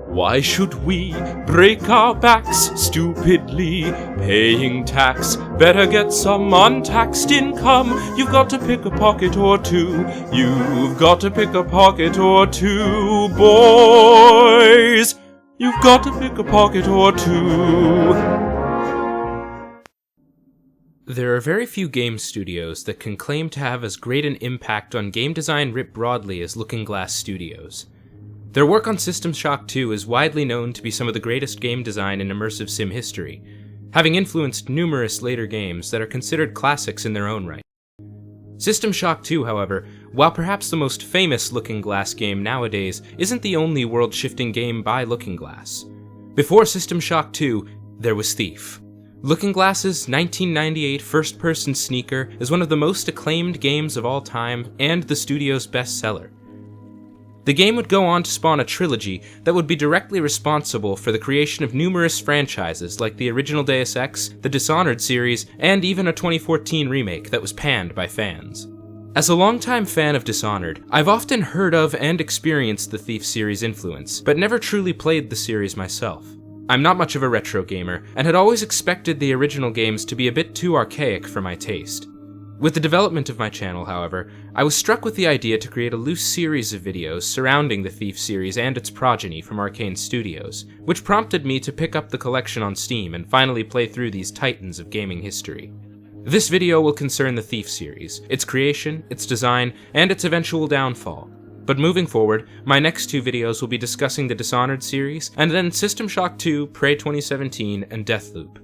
Why should we break our backs stupidly paying tax? Better get some untaxed income. You've got to pick a pocket or two. You've got to pick a pocket or two, boys. You've got to pick a pocket or two. There are very few game studios that can claim to have as great an impact on game design writ broadly as Looking Glass Studios. Their work on System Shock 2 is widely known to be some of the greatest game design in immersive sim history, having influenced numerous later games that are considered classics in their own right. System Shock 2, however, while perhaps the most famous Looking Glass game nowadays, isn't the only world-shifting game by Looking Glass. Before System Shock 2, there was Thief. Looking Glass's 1998 first-person sneaker is one of the most acclaimed games of all time and the studio's bestseller. The game would go on to spawn a trilogy that would be directly responsible for the creation of numerous franchises like the original Deus Ex, the Dishonored series, and even a 2014 remake that was panned by fans. As a longtime fan of Dishonored, I've often heard of and experienced the Thief series' influence, but never truly played the series myself. I'm not much of a retro gamer, and had always expected the original games to be a bit too archaic for my taste. With the development of my channel, however, I was struck with the idea to create a loose series of videos surrounding the Thief series and its progeny from Arkane Studios, which prompted me to pick up the collection on Steam and finally play through these titans of gaming history. This video will concern the Thief series, its creation, its design, and its eventual downfall. But moving forward, my next two videos will be discussing the Dishonored series, and then System Shock 2, Prey 2017, and Deathloop.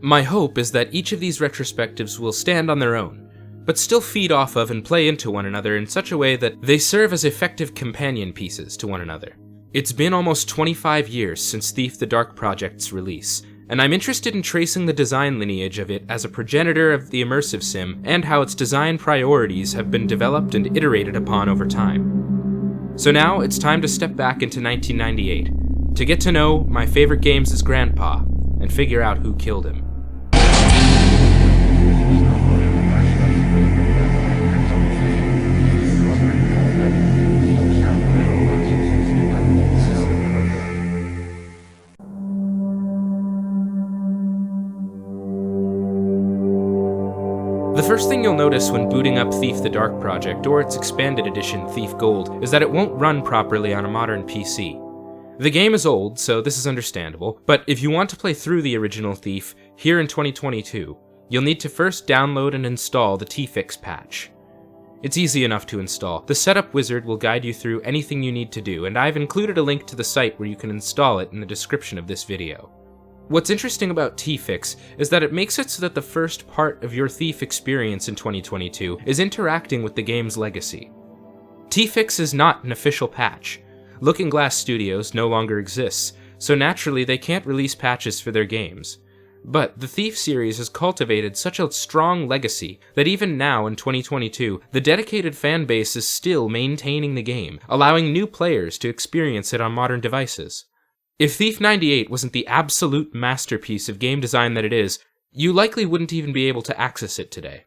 My hope is that each of these retrospectives will stand on their own, but still feed off of and play into one another in such a way that they serve as effective companion pieces to one another. It's been almost 25 years since Thief the Dark Project's release, and I'm interested in tracing the design lineage of it as a progenitor of the immersive sim and how its design priorities have been developed and iterated upon over time. So now it's time to step back into 1998, to get to know my favorite games' grandpa, and figure out who killed him. The first thing you'll notice when booting up Thief the Dark Project, or its expanded edition, Thief Gold, is that it won't run properly on a modern PC. The game is old, so this is understandable, but if you want to play through the original Thief, here in 2022, you'll need to first download and install the T-Fix patch. It's easy enough to install. The setup wizard will guide you through anything you need to do, and I've included a link to the site where you can install it in the description of this video. What's interesting about T-Fix is that it makes it so that the first part of your Thief experience in 2022 is interacting with the game's legacy. T-Fix is not an official patch. Looking Glass Studios no longer exists, so naturally they can't release patches for their games. But the Thief series has cultivated such a strong legacy that even now in 2022, the dedicated fan base is still maintaining the game, allowing new players to experience it on modern devices. If Thief 98 wasn't the absolute masterpiece of game design that it is, you likely wouldn't even be able to access it today.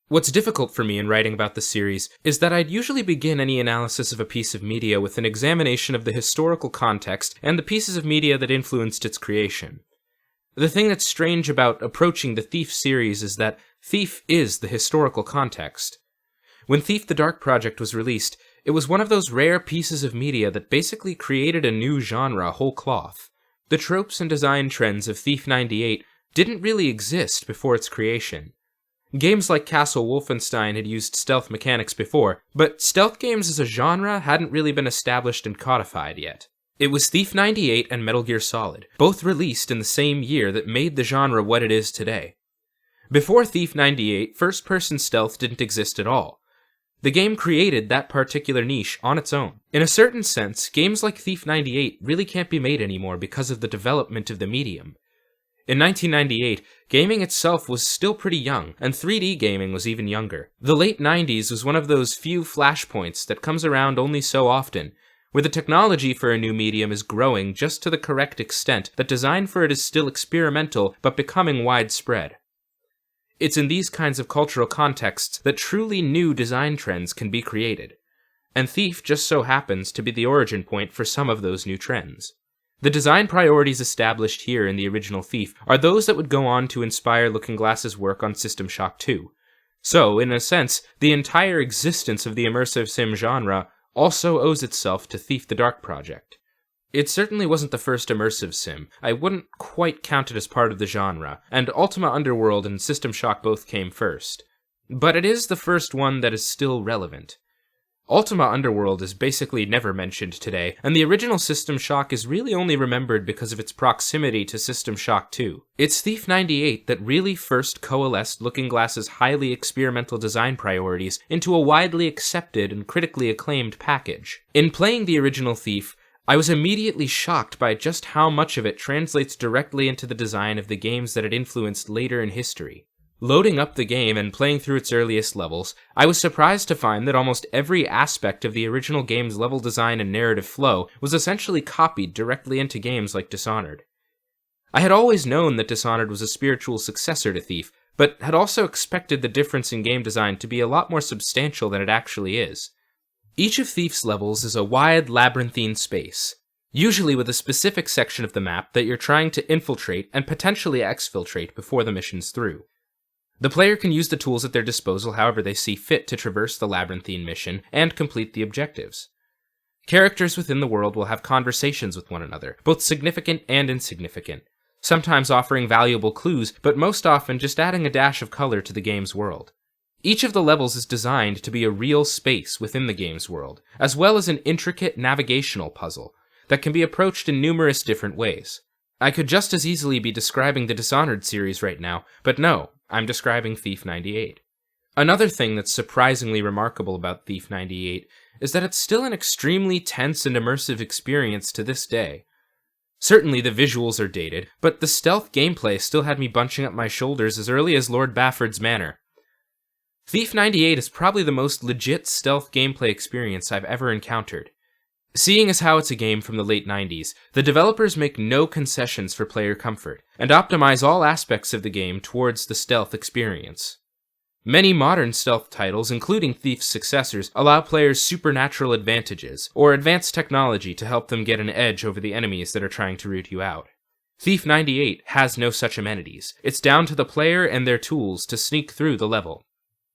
What's difficult for me in writing about the series is that I'd usually begin any analysis of a piece of media with an examination of the historical context and the pieces of media that influenced its creation. The thing that's strange about approaching the Thief series is that Thief is the historical context. When Thief the Dark Project was released, it was one of those rare pieces of media that basically created a new genre whole cloth. The tropes and design trends of Thief 98 didn't really exist before its creation. Games like Castle Wolfenstein had used stealth mechanics before, but stealth games as a genre hadn't really been established and codified yet. It was Thief 98 and Metal Gear Solid, both released in the same year, that made the genre what it is today. Before Thief 98, first-person stealth didn't exist at all. The game created that particular niche on its own. In a certain sense, games like Thief 98 really can't be made anymore because of the development of the medium. In 1998, gaming itself was still pretty young, and 3D gaming was even younger. The late 90s was one of those few flashpoints that comes around only so often, where the technology for a new medium is growing just to the correct extent that design for it is still experimental but becoming widespread. It's in these kinds of cultural contexts that truly new design trends can be created. And Thief just so happens to be the origin point for some of those new trends. The design priorities established here in the original Thief are those that would go on to inspire Looking Glass's work on System Shock 2. So, in a sense, the entire existence of the immersive sim genre also owes itself to Thief the Dark project. It certainly wasn't the first immersive sim. I wouldn't quite count it as part of the genre, and Ultima Underworld and System Shock both came first. But it is the first one that is still relevant. Ultima Underworld is basically never mentioned today, and the original System Shock is really only remembered because of its proximity to System Shock 2. It's Thief 98 that really first coalesced Looking Glass's highly experimental design priorities into a widely accepted and critically acclaimed package. In playing the original Thief, I was immediately shocked by just how much of it translates directly into the design of the games that it influenced later in history. Loading up the game and playing through its earliest levels, I was surprised to find that almost every aspect of the original game's level design and narrative flow was essentially copied directly into games like Dishonored. I had always known that Dishonored was a spiritual successor to Thief, but had also expected the difference in game design to be a lot more substantial than it actually is. Each of Thief's levels is a wide, labyrinthine space, usually with a specific section of the map that you're trying to infiltrate and potentially exfiltrate before the mission's through. The player can use the tools at their disposal however they see fit to traverse the labyrinthine mission and complete the objectives. Characters within the world will have conversations with one another, both significant and insignificant, sometimes offering valuable clues, but most often just adding a dash of color to the game's world. Each of the levels is designed to be a real space within the game's world, as well as an intricate navigational puzzle that can be approached in numerous different ways. I could just as easily be describing the Dishonored series right now, but no, I'm describing Thief 98. Another thing that's surprisingly remarkable about Thief 98 is that it's still an extremely tense and immersive experience to this day. Certainly the visuals are dated, but the stealth gameplay still had me bunching up my shoulders as early as Lord Bafford's Manor. Thief 98 is probably the most legit stealth gameplay experience I've ever encountered. Seeing as how it's a game from the late 90s, the developers make no concessions for player comfort, and optimize all aspects of the game towards the stealth experience. Many modern stealth titles, including Thief's successors, allow players supernatural advantages, or advanced technology to help them get an edge over the enemies that are trying to root you out. Thief 98 has no such amenities. It's down to the player and their tools to sneak through the level.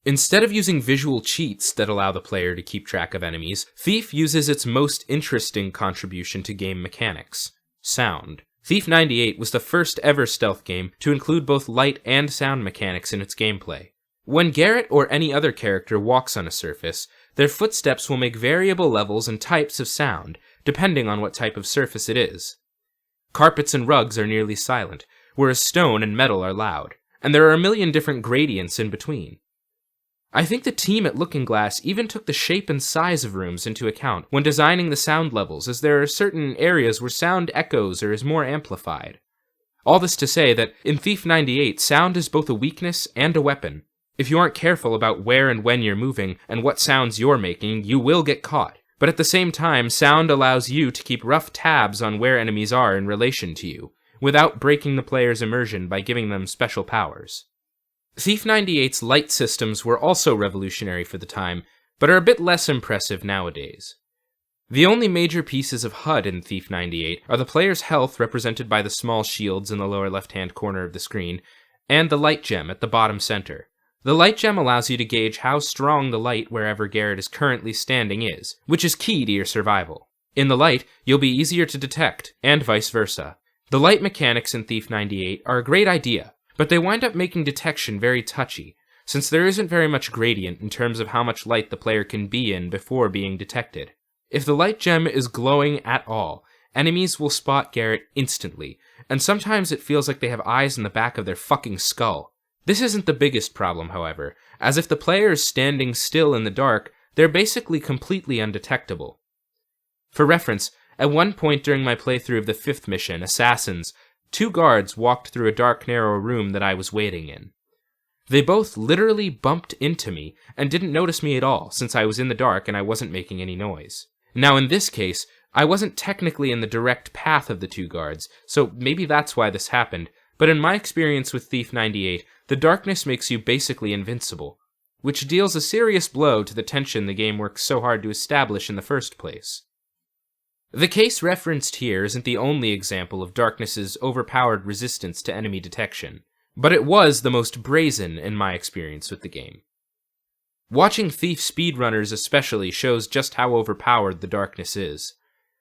Instead of using visual cheats that allow the player to keep track of enemies, Thief uses its most interesting contribution to game mechanics: sound. Thief 98 was the first ever stealth game to include both light and sound mechanics in its gameplay. When Garrett or any other character walks on a surface, their footsteps will make variable levels and types of sound, depending on what type of surface it is. Carpets and rugs are nearly silent, whereas stone and metal are loud, and there are a million different gradients in between. I think the team at Looking Glass even took the shape and size of rooms into account when designing the sound levels, as there are certain areas where sound echoes or is more amplified. All this to say that in Thief 98, sound is both a weakness and a weapon. If you aren't careful about where and when you're moving and what sounds you're making, you will get caught. But at the same time, sound allows you to keep rough tabs on where enemies are in relation to you, without breaking the player's immersion by giving them special powers. Thief 98's light systems were also revolutionary for the time, but are a bit less impressive nowadays. The only major pieces of HUD in Thief 98 are the player's health, represented by the small shields in the lower left-hand corner of the screen, and the light gem at the bottom center. The light gem allows you to gauge how strong the light wherever Garrett is currently standing is, which is key to your survival. In the light, you'll be easier to detect, and vice versa. The light mechanics in Thief 98 are a great idea, but they wind up making detection very touchy, since there isn't very much gradient in terms of how much light the player can be in before being detected. If the light gem is glowing at all, enemies will spot Garrett instantly, and sometimes it feels like they have eyes in the back of their fucking skull. This isn't the biggest problem, however, as if the player is standing still in the dark, they're basically completely undetectable. For reference, at one point during my playthrough of the 5th mission, Assassins, 2 guards walked through a dark, narrow room that I was waiting in. They both literally bumped into me and didn't notice me at all, since I was in the dark and I wasn't making any noise. Now in this case, I wasn't technically in the direct path of the 2 guards, so maybe that's why this happened, but in my experience with Thief 98, the darkness makes you basically invincible, which deals a serious blow to the tension the game works so hard to establish in the first place. The case referenced here isn't the only example of darkness's overpowered resistance to enemy detection, but it was the most brazen in my experience with the game. Watching Thief speedrunners especially shows just how overpowered the darkness is.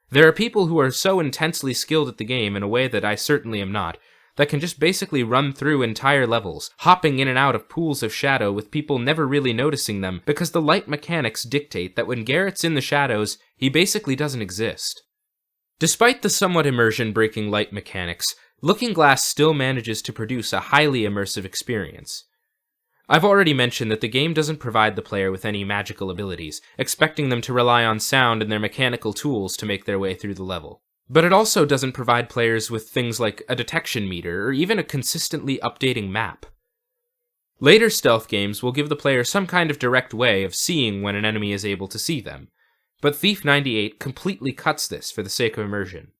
There are people who are so intensely skilled at the game in a way that I certainly am not, that can just basically run through entire levels, hopping in and out of pools of shadow with people never really noticing them because the light mechanics dictate that when Garrett's in the shadows, he basically doesn't exist. Despite the somewhat immersion-breaking light mechanics, Looking Glass still manages to produce a highly immersive experience. I've already mentioned that the game doesn't provide the player with any magical abilities, expecting them to rely on sound and their mechanical tools to make their way through the level. But it also doesn't provide players with things like a detection meter or even a consistently updating map. Later stealth games will give the player some kind of direct way of seeing when an enemy is able to see them, but Thief 98 completely cuts this for the sake of immersion.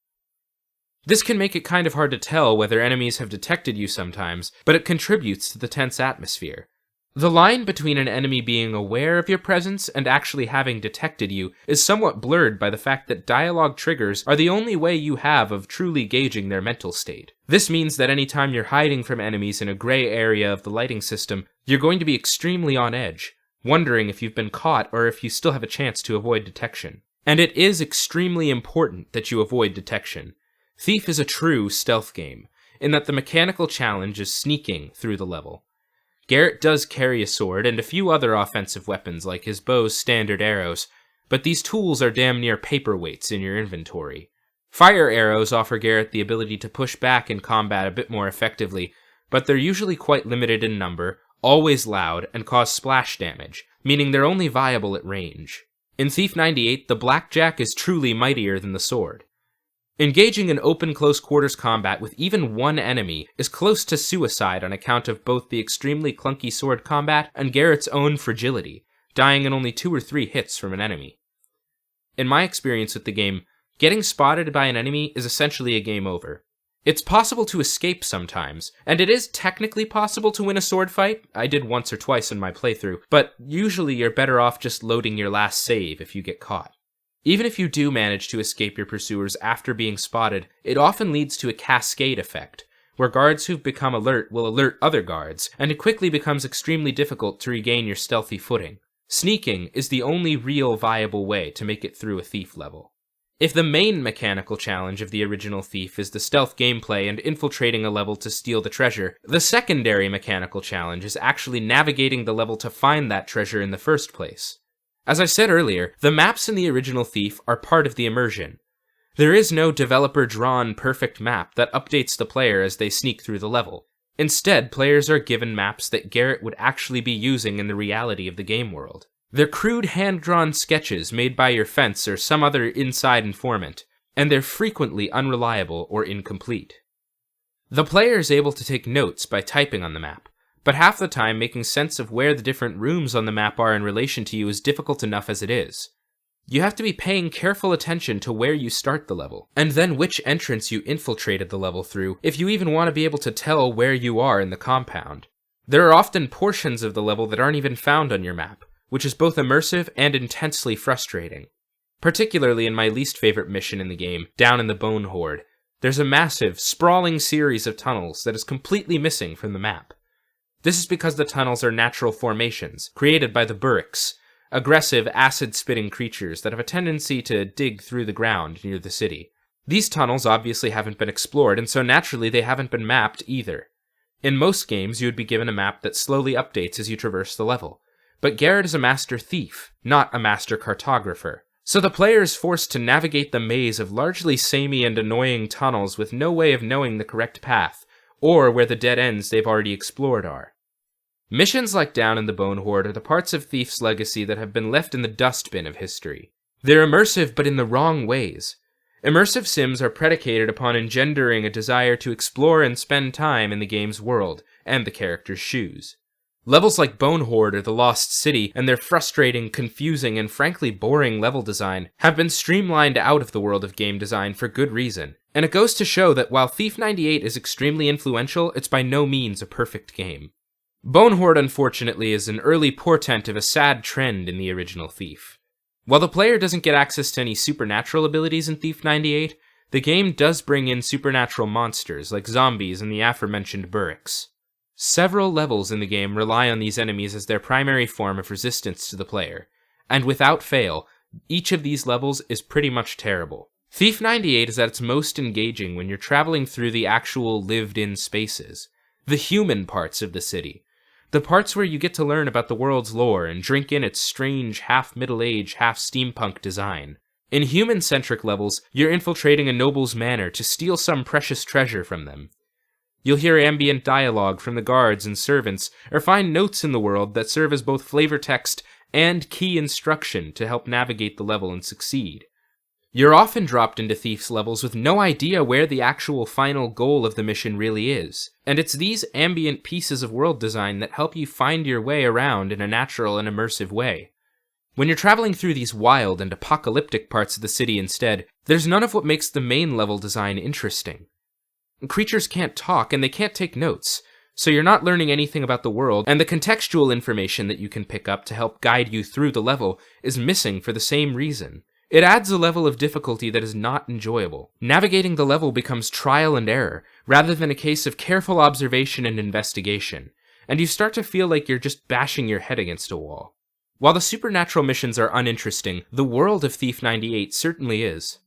This can make it kind of hard to tell whether enemies have detected you sometimes, but it contributes to the tense atmosphere. The line between an enemy being aware of your presence and actually having detected you is somewhat blurred by the fact that dialogue triggers are the only way you have of truly gauging their mental state. This means that anytime you're hiding from enemies in a gray area of the lighting system, you're going to be extremely on edge, wondering if you've been caught or if you still have a chance to avoid detection. And it is extremely important that you avoid detection. Thief is a true stealth game, in that the mechanical challenge is sneaking through the level. Garrett does carry a sword and a few other offensive weapons like his bow's standard arrows, but these tools are damn near paperweights in your inventory. Fire arrows offer Garrett the ability to push back in combat a bit more effectively, but they're usually quite limited in number, always loud, and cause splash damage, meaning they're only viable at range. In Thief 98, the blackjack is truly mightier than the sword. Engaging in open close quarters combat with even one enemy is close to suicide on account of both the extremely clunky sword combat and Garrett's own fragility, dying in only 2 or 3 hits from an enemy. In my experience with the game, getting spotted by an enemy is essentially a game over. It's possible to escape sometimes, and it is technically possible to win a sword fight. I did once or twice in my playthrough, but usually you're better off just loading your last save if you get caught. Even if you do manage to escape your pursuers after being spotted, it often leads to a cascade effect, where guards who've become alert will alert other guards, and it quickly becomes extremely difficult to regain your stealthy footing. Sneaking is the only real viable way to make it through a Thief level. If the main mechanical challenge of the original Thief is the stealth gameplay and infiltrating a level to steal the treasure, the secondary mechanical challenge is actually navigating the level to find that treasure in the first place. As I said earlier, the maps in the original Thief are part of the immersion. There is no developer-drawn perfect map that updates the player as they sneak through the level. Instead, players are given maps that Garrett would actually be using in the reality of the game world. They're crude hand-drawn sketches made by your fence or some other inside informant, and they're frequently unreliable or incomplete. The player is able to take notes by typing on the map, but half the time making sense of where the different rooms on the map are in relation to you is difficult enough as it is. You have to be paying careful attention to where you start the level, and then which entrance you infiltrated the level through, if you even want to be able to tell where you are in the compound. There are often portions of the level that aren't even found on your map, which is both immersive and intensely frustrating. Particularly in my least favorite mission in the game, down in the Bone Horde, there's a massive, sprawling series of tunnels that is completely missing from the map. This is because the tunnels are natural formations, created by the Burricks, aggressive, acid-spitting creatures that have a tendency to dig through the ground near the city. These tunnels obviously haven't been explored, and so naturally they haven't been mapped either. In most games, you would be given a map that slowly updates as you traverse the level, but Garrett is a master thief, not a master cartographer. So the player is forced to navigate the maze of largely samey and annoying tunnels with no way of knowing the correct path, or where the dead ends they've already explored are. Missions like Down in the Bone Horde are the parts of Thief's legacy that have been left in the dustbin of history. They're immersive, but in the wrong ways. Immersive sims are predicated upon engendering a desire to explore and spend time in the game's world, and the character's shoes. Levels like Bone Horde or The Lost City, and their frustrating, confusing, and frankly boring level design, have been streamlined out of the world of game design for good reason. And it goes to show that while Thief 98 is extremely influential, it's by no means a perfect game. Bonehorde, unfortunately, is an early portent of a sad trend in the original Thief. While the player doesn't get access to any supernatural abilities in Thief 98, the game does bring in supernatural monsters like zombies and the aforementioned Burricks. Several levels in the game rely on these enemies as their primary form of resistance to the player, and without fail, each of these levels is pretty much terrible. Thief 98 is at its most engaging when you're traveling through the actual lived-in spaces, the human parts of the city, the parts where you get to learn about the world's lore and drink in its strange half-Middle Age, half-steampunk design. In human-centric levels, you're infiltrating a noble's manor to steal some precious treasure from them. You'll hear ambient dialogue from the guards and servants, or find notes in the world that serve as both flavor text and key instruction to help navigate the level and succeed. You're often dropped into Thief's levels with no idea where the actual final goal of the mission really is, and it's these ambient pieces of world design that help you find your way around in a natural and immersive way. When you're traveling through these wild and apocalyptic parts of the city instead, there's none of what makes the main level design interesting. Creatures can't talk and they can't take notes, so you're not learning anything about the world, and the contextual information that you can pick up to help guide you through the level is missing for the same reason. It adds a level of difficulty that is not enjoyable. Navigating the level becomes trial and error, rather than a case of careful observation and investigation, and you start to feel like you're just bashing your head against a wall. While the supernatural missions are uninteresting, the world of Thief 98 certainly is.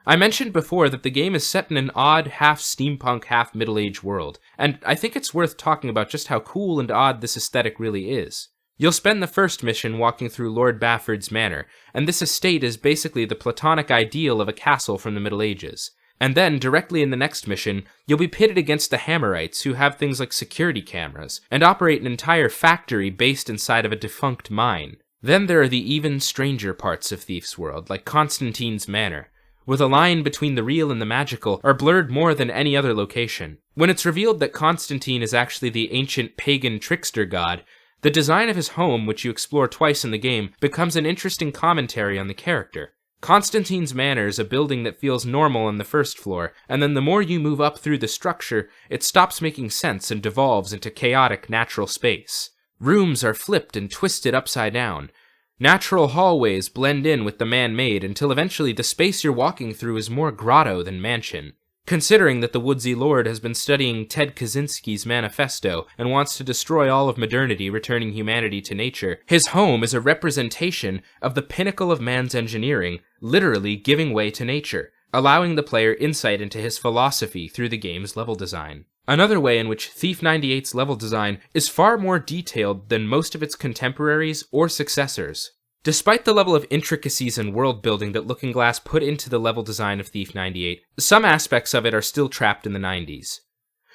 I mentioned before that the game is set in an odd half-steampunk, half-Middle Age world, and I think it's worth talking about just how cool and odd this aesthetic really is. You'll spend the first mission walking through Lord Bafford's manor, and this estate is basically the platonic ideal of a castle from the Middle Ages. And then, directly in the next mission, you'll be pitted against the Hammerites, who have things like security cameras, and operate an entire factory based inside of a defunct mine. Then there are the even stranger parts of Thief's world, like Constantine's manor, where the line between the real and the magical are blurred more than any other location. When it's revealed that Constantine is actually the ancient pagan trickster god, the design of his home, which you explore twice in the game, becomes an interesting commentary on the character. Constantine's manor is a building that feels normal on the first floor, and then the more you move up through the structure, it stops making sense and devolves into chaotic natural space. Rooms are flipped and twisted upside down. Natural hallways blend in with the man-made until eventually the space you're walking through is more grotto than mansion. Considering that the woodsy lord has been studying Ted Kaczynski's manifesto and wants to destroy all of modernity, returning humanity to nature, his home is a representation of the pinnacle of man's engineering, literally giving way to nature, allowing the player insight into his philosophy through the game's level design. Another way in which Thief 98's level design is far more detailed than most of its contemporaries or successors. Despite the level of intricacies and world building that Looking Glass put into the level design of Thief 98, some aspects of it are still trapped in the 90s.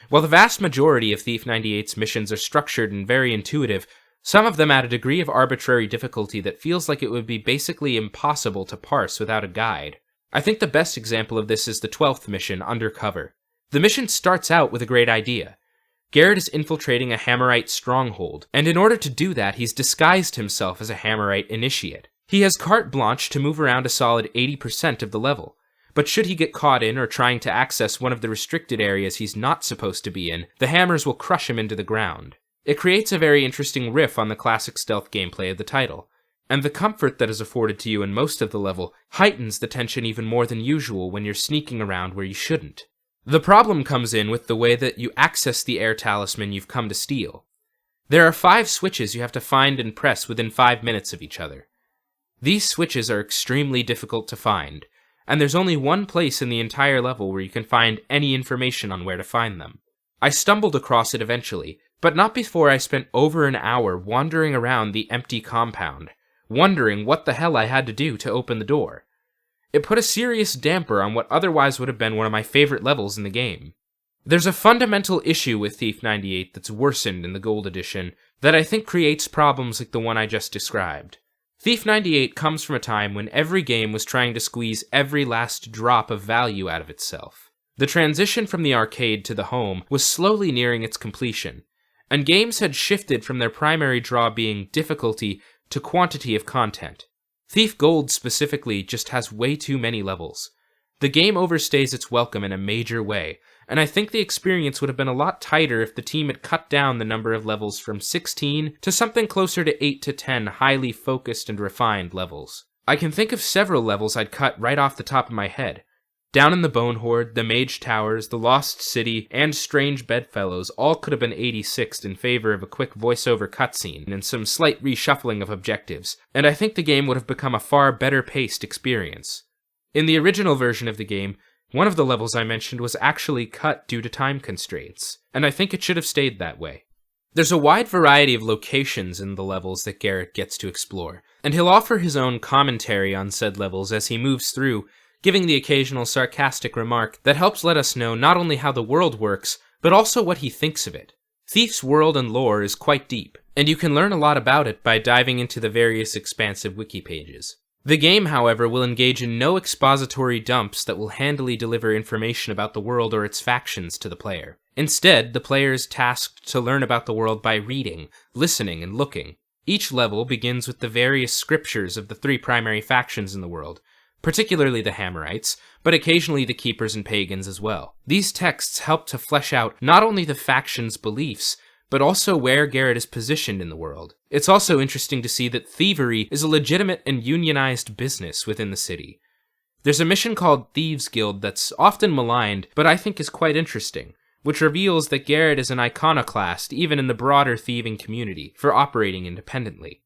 While the vast majority of Thief 98's missions are structured and very intuitive, some of them add a degree of arbitrary difficulty that feels like it would be basically impossible to parse without a guide. I think the best example of this is the 12th mission, Undercover. The mission starts out with a great idea. Garrett is infiltrating a Hammerite stronghold, and in order to do that, he's disguised himself as a Hammerite initiate. He has carte blanche to move around a solid 80% of the level, but should he get caught in or trying to access one of the restricted areas he's not supposed to be in, the hammers will crush him into the ground. It creates a very interesting riff on the classic stealth gameplay of the title, and the comfort that is afforded to you in most of the level heightens the tension even more than usual when you're sneaking around where you shouldn't. The problem comes in with the way that you access the air talisman you've come to steal. There are 5 switches you have to find and press within 5 minutes of each other. These switches are extremely difficult to find, and there's only one place in the entire level where you can find any information on where to find them. I stumbled across it eventually, but not before I spent over an hour wandering around the empty compound, wondering what the hell I had to do to open the door. It put a serious damper on what otherwise would have been one of my favorite levels in the game. There's a fundamental issue with Thief 98 that's worsened in the Gold Edition that I think creates problems like the one I just described. Thief 98 comes from a time when every game was trying to squeeze every last drop of value out of itself. The transition from the arcade to the home was slowly nearing its completion, and games had shifted from their primary draw being difficulty to quantity of content. Thief Gold specifically just has way too many levels. The game overstays its welcome in a major way, and I think the experience would have been a lot tighter if the team had cut down the number of levels from 16 to something closer to 8 to 10 highly focused and refined levels. I can think of several levels I'd cut right off the top of my head. Down in the Bone Horde, the Mage Towers, the Lost City, and Strange Bedfellows all could have been 86'd in favor of a quick voiceover cutscene and some slight reshuffling of objectives, and I think the game would have become a far better paced experience. In the original version of the game, one of the levels I mentioned was actually cut due to time constraints, and I think it should have stayed that way. There's a wide variety of locations in the levels that Garrett gets to explore, and he'll offer his own commentary on said levels as he moves through, giving the occasional sarcastic remark that helps let us know not only how the world works, but also what he thinks of it. Thief's world and lore is quite deep, and you can learn a lot about it by diving into the various expansive wiki pages. The game, however, will engage in no expository dumps that will handily deliver information about the world or its factions to the player. Instead, the player is tasked to learn about the world by reading, listening, and looking. Each level begins with the various scriptures of the three primary factions in the world, particularly the Hammerites, but occasionally the Keepers and Pagans as well. These texts help to flesh out not only the faction's beliefs, but also where Garrett is positioned in the world. It's also interesting to see that thievery is a legitimate and unionized business within the city. There's a mission called Thieves' Guild that's often maligned, but I think is quite interesting, which reveals that Garrett is an iconoclast even in the broader thieving community for operating independently.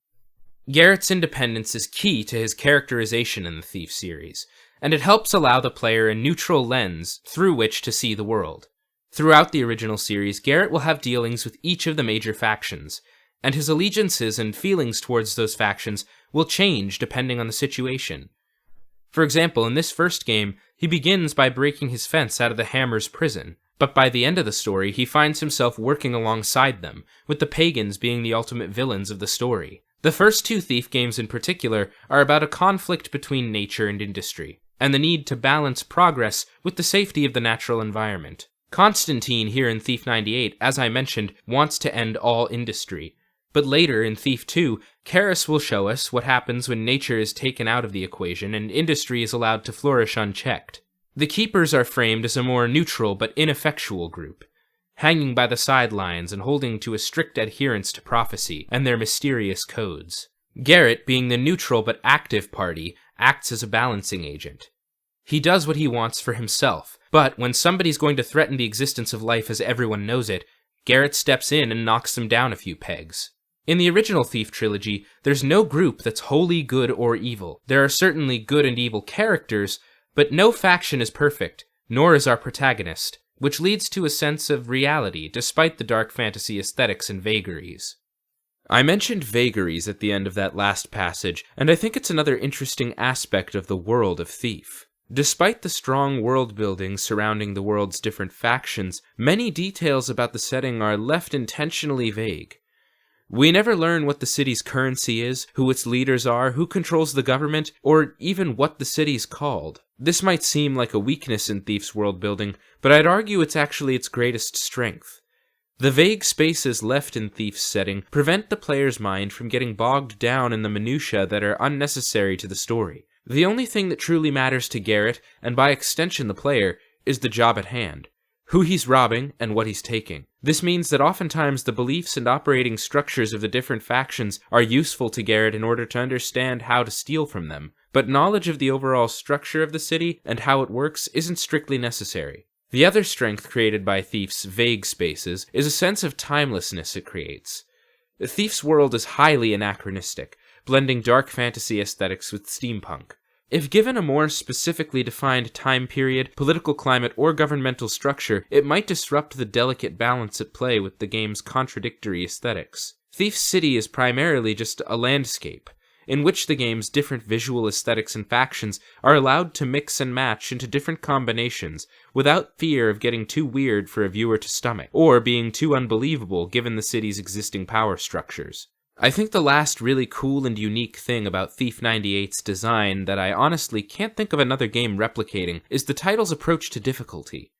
Garrett's independence is key to his characterization in the Thief series, and it helps allow the player a neutral lens through which to see the world. Throughout the original series, Garrett will have dealings with each of the major factions, and his allegiances and feelings towards those factions will change depending on the situation. For example, in this first game, he begins by breaking his fence out of the Hammer's prison, but by the end of the story, he finds himself working alongside them, with the Pagans being the ultimate villains of the story. The first two Thief games in particular are about a conflict between nature and industry, and the need to balance progress with the safety of the natural environment. Constantine here in Thief 98, as I mentioned, wants to end all industry, but later in Thief 2, Karis will show us what happens when nature is taken out of the equation and industry is allowed to flourish unchecked. The Keepers are framed as a more neutral but ineffectual group, hanging by the sidelines and holding to a strict adherence to prophecy and their mysterious codes. Garrett, being the neutral but active party, acts as a balancing agent. He does what he wants for himself, but when somebody's going to threaten the existence of life as everyone knows it, Garrett steps in and knocks them down a few pegs. In the original Thief trilogy, there's no group that's wholly good or evil. There are certainly good and evil characters, but no faction is perfect, nor is our protagonist, which leads to a sense of reality despite the dark fantasy aesthetics and vagaries. I mentioned vagaries at the end of that last passage, and I think it's another interesting aspect of the world of Thief. Despite the strong world building surrounding the world's different factions, many details about the setting are left intentionally vague. We never learn what the city's currency is, who its leaders are, who controls the government, or even what the city's called. This might seem like a weakness in Thief's world building, but I'd argue it's actually its greatest strength. The vague spaces left in Thief's setting prevent the player's mind from getting bogged down in the minutiae that are unnecessary to the story. The only thing that truly matters to Garrett, and by extension the player, is the job at hand. Who he's robbing, and what he's taking. This means that oftentimes the beliefs and operating structures of the different factions are useful to Garrett in order to understand how to steal from them, but knowledge of the overall structure of the city and how it works isn't strictly necessary. The other strength created by Thief's vague spaces is a sense of timelessness it creates. Thief's world is highly anachronistic, blending dark fantasy aesthetics with steampunk. If given a more specifically defined time period, political climate, or governmental structure, it might disrupt the delicate balance at play with the game's contradictory aesthetics. Thief's City is primarily just a landscape, in which the game's different visual aesthetics and factions are allowed to mix and match into different combinations without fear of getting too weird for a viewer to stomach, or being too unbelievable given the city's existing power structures. I think the last really cool and unique thing about Thief 98's design that I honestly can't think of another game replicating is the title's approach to difficulty.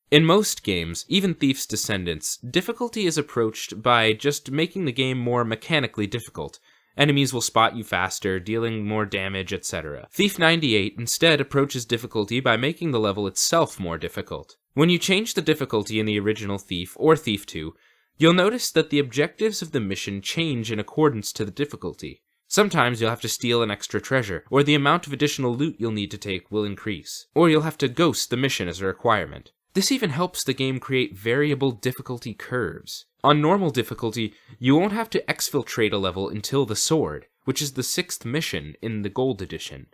In most games, even Thief's Descendants, difficulty is approached by just making the game more mechanically difficult. Enemies will spot you faster, dealing more damage, etc. Thief 98 instead approaches difficulty by making the level itself more difficult. When you change the difficulty in the original Thief or Thief 2, you'll notice that the objectives of the mission change in accordance to the difficulty. Sometimes you'll have to steal an extra treasure, or the amount of additional loot you'll need to take will increase, or you'll have to ghost the mission as a requirement. This even helps the game create variable difficulty curves. On normal difficulty, you won't have to exfiltrate a level until the sword, which is the 6th mission in the Gold Edition.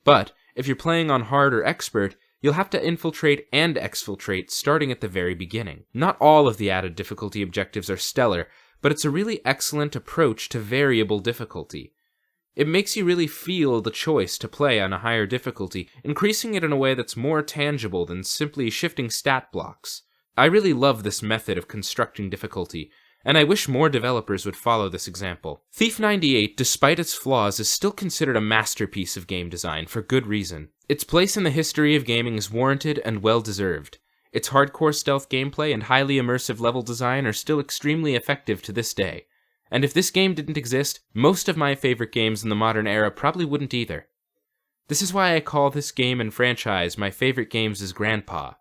But, if you're playing on hard or expert, you'll have to infiltrate and exfiltrate starting at the very beginning. Not all of the added difficulty objectives are stellar, but it's a really excellent approach to variable difficulty. It makes you really feel the choice to play on a higher difficulty, increasing it in a way that's more tangible than simply shifting stat blocks. I really love this method of constructing difficulty, and I wish more developers would follow this example. Thief 98, despite its flaws, is still considered a masterpiece of game design for good reason. Its place in the history of gaming is warranted and well-deserved. Its hardcore stealth gameplay and highly immersive level design are still extremely effective to this day. And if this game didn't exist, most of my favorite games in the modern era probably wouldn't either. This is why I call this game and franchise my favorite games as Grandpa.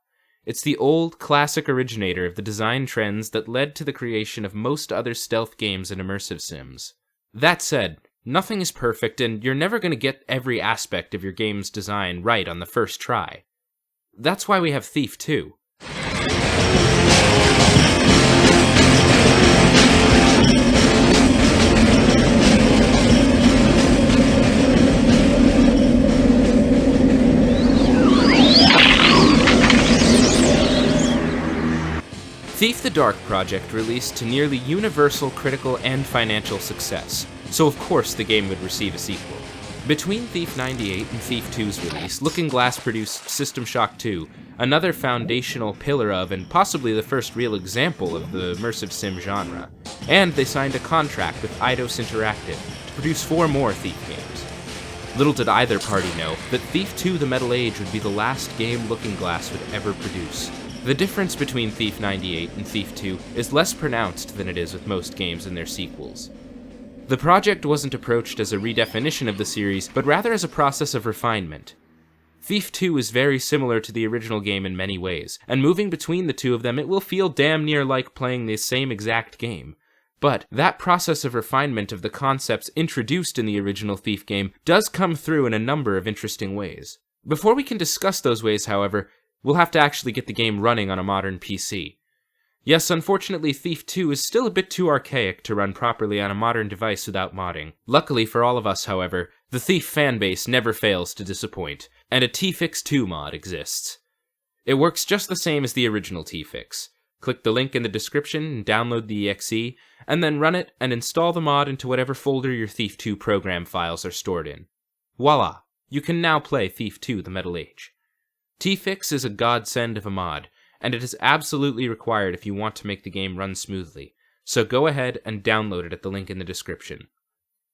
It's the old, classic originator of the design trends that led to the creation of most other stealth games and immersive sims. That said, nothing is perfect, and you're never going to get every aspect of your game's design right on the first try. That's why we have Thief 2. Thief the Dark project released to nearly universal critical and financial success, so of course the game would receive a sequel. Between Thief 98 and Thief 2's release, Looking Glass produced System Shock 2, another foundational pillar of and possibly the first real example of the immersive sim genre, and they signed a contract with Eidos Interactive to produce 4 more Thief games. Little did either party know that Thief 2 The Metal Age would be the last game Looking Glass would ever produce. The difference between Thief 98 and Thief 2 is less pronounced than it is with most games and their sequels. The project wasn't approached as a redefinition of the series, but rather as a process of refinement. Thief 2 is very similar to the original game in many ways, and moving between the two of them it will feel damn near like playing the same exact game. But that process of refinement of the concepts introduced in the original Thief game does come through in a number of interesting ways. Before we can discuss those ways, however, we'll have to actually get the game running on a modern PC. Yes, unfortunately, Thief 2 is still a bit too archaic to run properly on a modern device without modding. Luckily for all of us, however, the Thief fanbase never fails to disappoint, and a tfix 2 mod exists. It works just the same as the original tfix. Click the link in the description and download the exe, and then run it and install the mod into whatever folder your Thief 2 program files are stored in. Voila! You can now play Thief 2 The Metal Age. tfix is a godsend of a mod, and it is absolutely required if you want to make the game run smoothly, so go ahead and download it at the link in the description.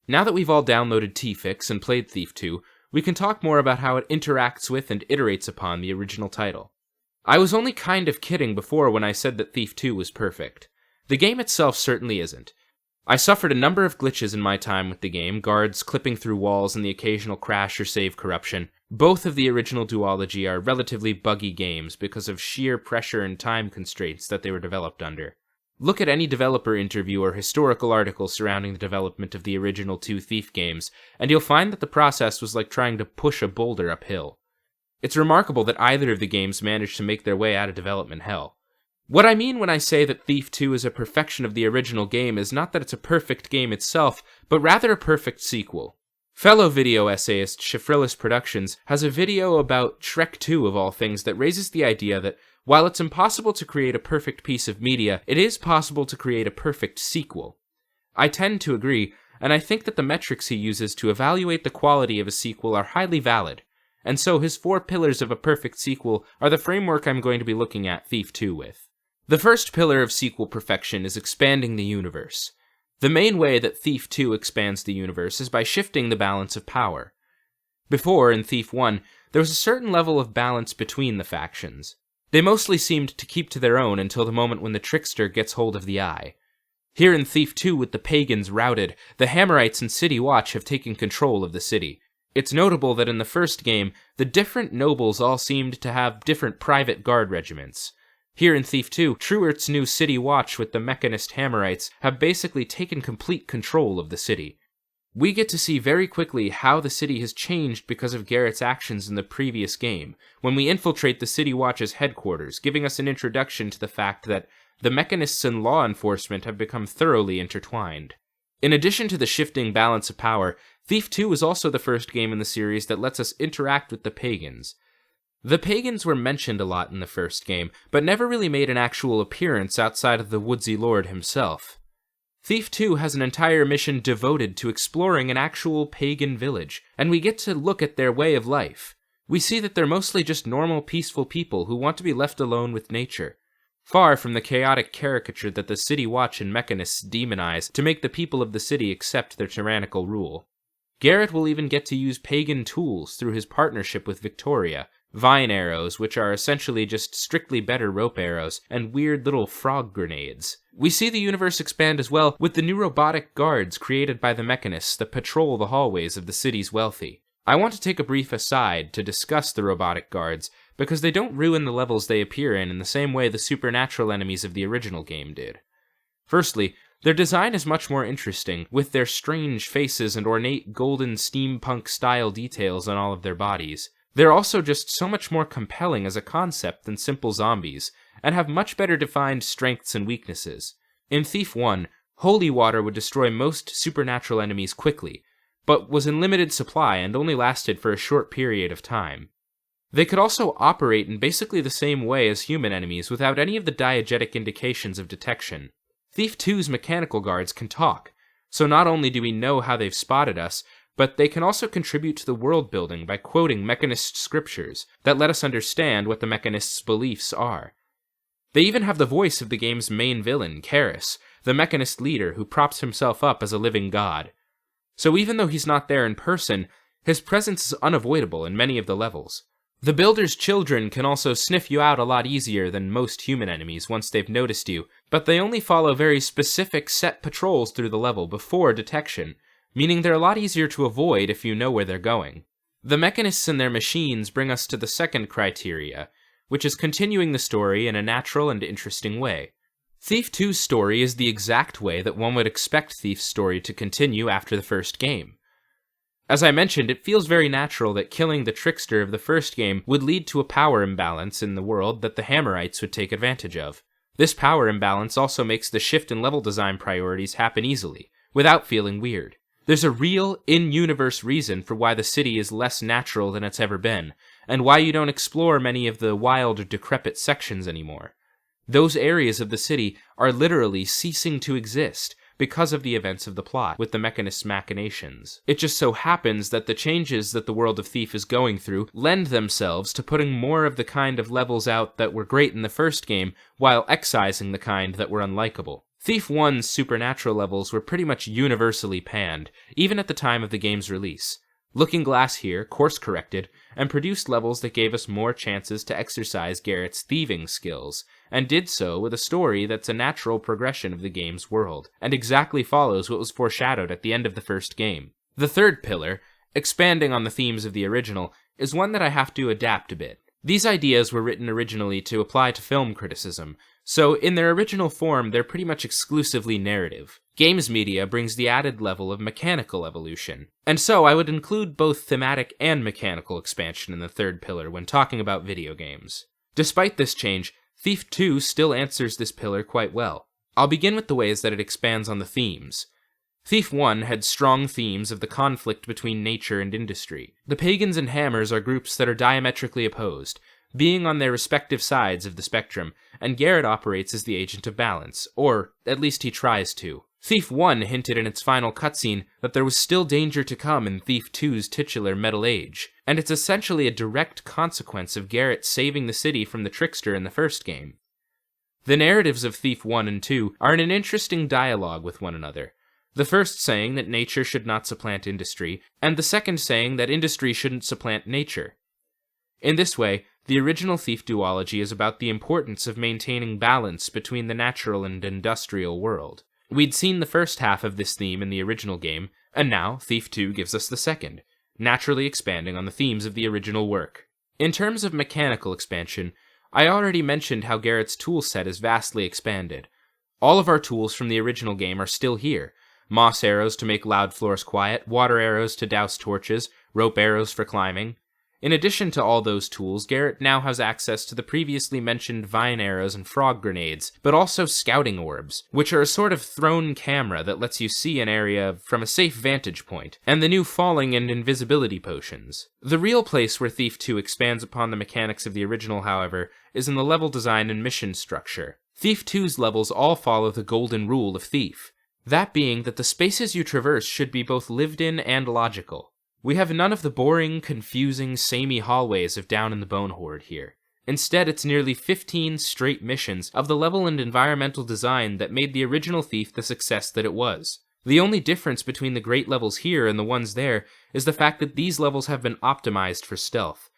Now that we've all downloaded tfix and played Thief 2, we can talk more about how it interacts with and iterates upon the original title. I was only kind of kidding before when I said that Thief 2 was perfect. The game itself certainly isn't. I suffered a number of glitches in my time with the game, guards clipping through walls and the occasional crash or save corruption. Both of the original duology are relatively buggy games because of sheer pressure and time constraints that they were developed under. Look at any developer interview or historical article surrounding the development of the original 2 Thief games, and you'll find that the process was like trying to push a boulder uphill. It's remarkable that either of the games managed to make their way out of development hell. What I mean when I say that Thief 2 is a perfection of the original game is not that it's a perfect game itself, but rather a perfect sequel. Fellow video essayist Shifrilus Productions has a video about Shrek 2 of all things that raises the idea that while it's impossible to create a perfect piece of media, it is possible to create a perfect sequel. I tend to agree, and I think that the metrics he uses to evaluate the quality of a sequel are highly valid, and so his 4 pillars of a perfect sequel are the framework I'm going to be looking at Thief 2 with. The first pillar of sequel perfection is expanding the universe. The main way that Thief 2 expands the universe is by shifting the balance of power. Before, in Thief 1, there was a certain level of balance between the factions. They mostly seemed to keep to their own until the moment when the trickster gets hold of the eye. Here in Thief 2, with the pagans routed, the Hammerites and City Watch have taken control of the city. It's notable that in the first game, the different nobles all seemed to have different private guard regiments. Here in Thief 2, Truert's new city watch with the Mechanist Hammerites have basically taken complete control of the city. We get to see very quickly how the city has changed because of Garrett's actions in the previous game, when we infiltrate the City Watch's headquarters, giving us an introduction to the fact that the Mechanists and law enforcement have become thoroughly intertwined. In addition to the shifting balance of power, Thief 2 is also the first game in the series that lets us interact with the pagans. The pagans were mentioned a lot in the first game, but never really made an actual appearance outside of the Woodsy Lord himself. Thief 2 has an entire mission devoted to exploring an actual pagan village, and we get to look at their way of life. We see that they're mostly just normal, peaceful people who want to be left alone with nature, far from the chaotic caricature that the City Watch and Mechanists demonize to make the people of the city accept their tyrannical rule. Garrett will even get to use pagan tools through his partnership with Victoria, vine arrows, which are essentially just strictly better rope arrows, and weird little frog grenades. We see the universe expand as well with the new robotic guards created by the Mechanists that patrol the hallways of the city's wealthy. I want to take a brief aside to discuss the robotic guards, because they don't ruin the levels they appear in the same way the supernatural enemies of the original game did. Firstly, their design is much more interesting, with their strange faces and ornate golden steampunk-style details on all of their bodies. They're also just so much more compelling as a concept than simple zombies, and have much better defined strengths and weaknesses. In Thief 1, holy water would destroy most supernatural enemies quickly, but was in limited supply and only lasted for a short period of time. They could also operate in basically the same way as human enemies without any of the diegetic indications of detection. Thief 2's mechanical guards can talk, so not only do we know how they've spotted us, but they can also contribute to the world building by quoting Mechanist scriptures that let us understand what the Mechanists' beliefs are. They even have the voice of the game's main villain, Karis, the Mechanist leader who props himself up as a living god. So even though he's not there in person, his presence is unavoidable in many of the levels. The Builder's children can also sniff you out a lot easier than most human enemies once they've noticed you, but they only follow very specific set patrols through the level before detection, meaning they're a lot easier to avoid if you know where they're going. The Mechanists and their machines bring us to the second criteria, which is continuing the story in a natural and interesting way. Thief 2's story is the exact way that one would expect Thief's story to continue after the first game. As I mentioned, it feels very natural that killing the trickster of the first game would lead to a power imbalance in the world that the Hammerites would take advantage of. This power imbalance also makes the shift in level design priorities happen easily, without feeling weird. There's a real, in-universe reason for why the city is less natural than it's ever been, and why you don't explore many of the wild or decrepit sections anymore. Those areas of the city are literally ceasing to exist because of the events of the plot with the Mechanist's machinations. It just so happens that the changes that the world of Thief is going through lend themselves to putting more of the kind of levels out that were great in the first game, while excising the kind that were unlikable. Thief 1's supernatural levels were pretty much universally panned, even at the time of the game's release. Looking Glass here course-corrected and produced levels that gave us more chances to exercise Garrett's thieving skills, and did so with a story that's a natural progression of the game's world, and exactly follows what was foreshadowed at the end of the first game. The third pillar, expanding on the themes of the original, is one that I have to adapt a bit. These ideas were written originally to apply to film criticism, so in their original form they're pretty much exclusively narrative. Games media brings the added level of mechanical evolution, and so I would include both thematic and mechanical expansion in the third pillar when talking about video games. Despite this change, Thief 2 still answers this pillar quite well. I'll begin with the ways that it expands on the themes. Thief 1 had strong themes of the conflict between nature and industry. The pagans and hammers are groups that are diametrically opposed, being on their respective sides of the spectrum, and Garrett operates as the agent of balance, or at least he tries to. Thief 1 hinted in its final cutscene that there was still danger to come in Thief 2's titular Metal Age, and it's essentially a direct consequence of Garrett saving the city from the trickster in the first game. The narratives of Thief 1 and 2 are in an interesting dialogue with one another, the first saying that nature should not supplant industry, and the second saying that industry shouldn't supplant nature. In this way, the original Thief duology is about the importance of maintaining balance between the natural and industrial world. We'd seen the first half of this theme in the original game, and now Thief 2 gives us the second, naturally expanding on the themes of the original work. In terms of mechanical expansion, I already mentioned how Garrett's toolset is vastly expanded. All of our tools from the original game are still here. Moss arrows to make loud floors quiet, water arrows to douse torches, rope arrows for climbing. In addition to all those tools, Garrett now has access to the previously mentioned vine arrows and frog grenades, but also scouting orbs, which are a sort of thrown camera that lets you see an area from a safe vantage point, and the new falling and invisibility potions. The real place where Thief 2 expands upon the mechanics of the original, however, is in the level design and mission structure. Thief 2's levels all follow the golden rule of Thief, that being that the spaces you traverse should be both lived in and logical. We have none of the boring, confusing, samey hallways of Down in the Bone Horde here. Instead, it's nearly 15 straight missions of the level and environmental design that made the original Thief the success that it was. The only difference between the great levels here and the ones there is the fact that these levels have been optimized for stealth.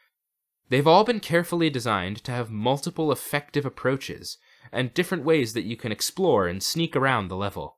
They've all been carefully designed to have multiple effective approaches, and different ways that you can explore and sneak around the level.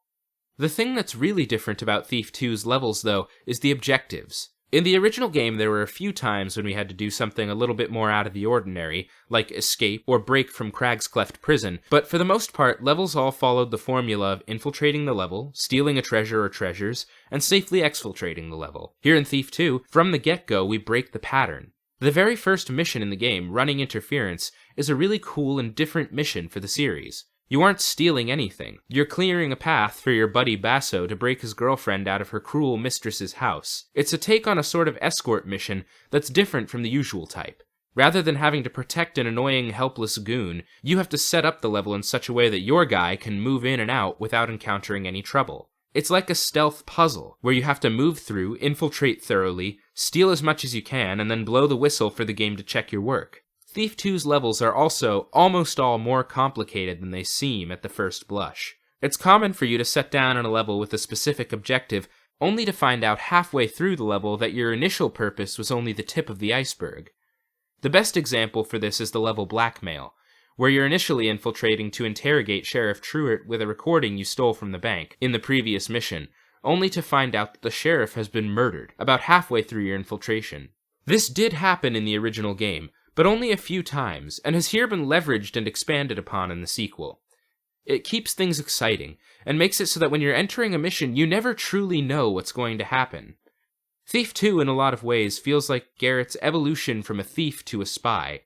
The thing that's really different about Thief 2's levels, though, is the objectives. In the original game, there were a few times when we had to do something a little bit more out of the ordinary, like escape or break from Crag's Cleft prison, but for the most part, levels all followed the formula of infiltrating the level, stealing a treasure or treasures, and safely exfiltrating the level. Here in Thief 2, from the get-go, we break the pattern. The very first mission in the game, Running Interference, is a really cool and different mission for the series. You aren't stealing anything. You're clearing a path for your buddy Basso to break his girlfriend out of her cruel mistress's house. It's a take on a sort of escort mission that's different from the usual type. Rather than having to protect an annoying, helpless goon, you have to set up the level in such a way that your guy can move in and out without encountering any trouble. It's like a stealth puzzle, where you have to move through, infiltrate thoroughly, steal as much as you can, and then blow the whistle for the game to check your work. Thief 2's levels are also almost all more complicated than they seem at the first blush. It's common for you to set down on a level with a specific objective, only to find out halfway through the level that your initial purpose was only the tip of the iceberg. The best example for this is the level Blackmail, where you're initially infiltrating to interrogate Sheriff Truitt with a recording you stole from the bank in the previous mission, only to find out that the sheriff has been murdered about halfway through your infiltration. This did happen in the original game, but only a few times, and has here been leveraged and expanded upon in the sequel. It keeps things exciting, and makes it so that when you're entering a mission, you never truly know what's going to happen. Thief 2, in a lot of ways, feels like Garrett's evolution from a thief to a spy.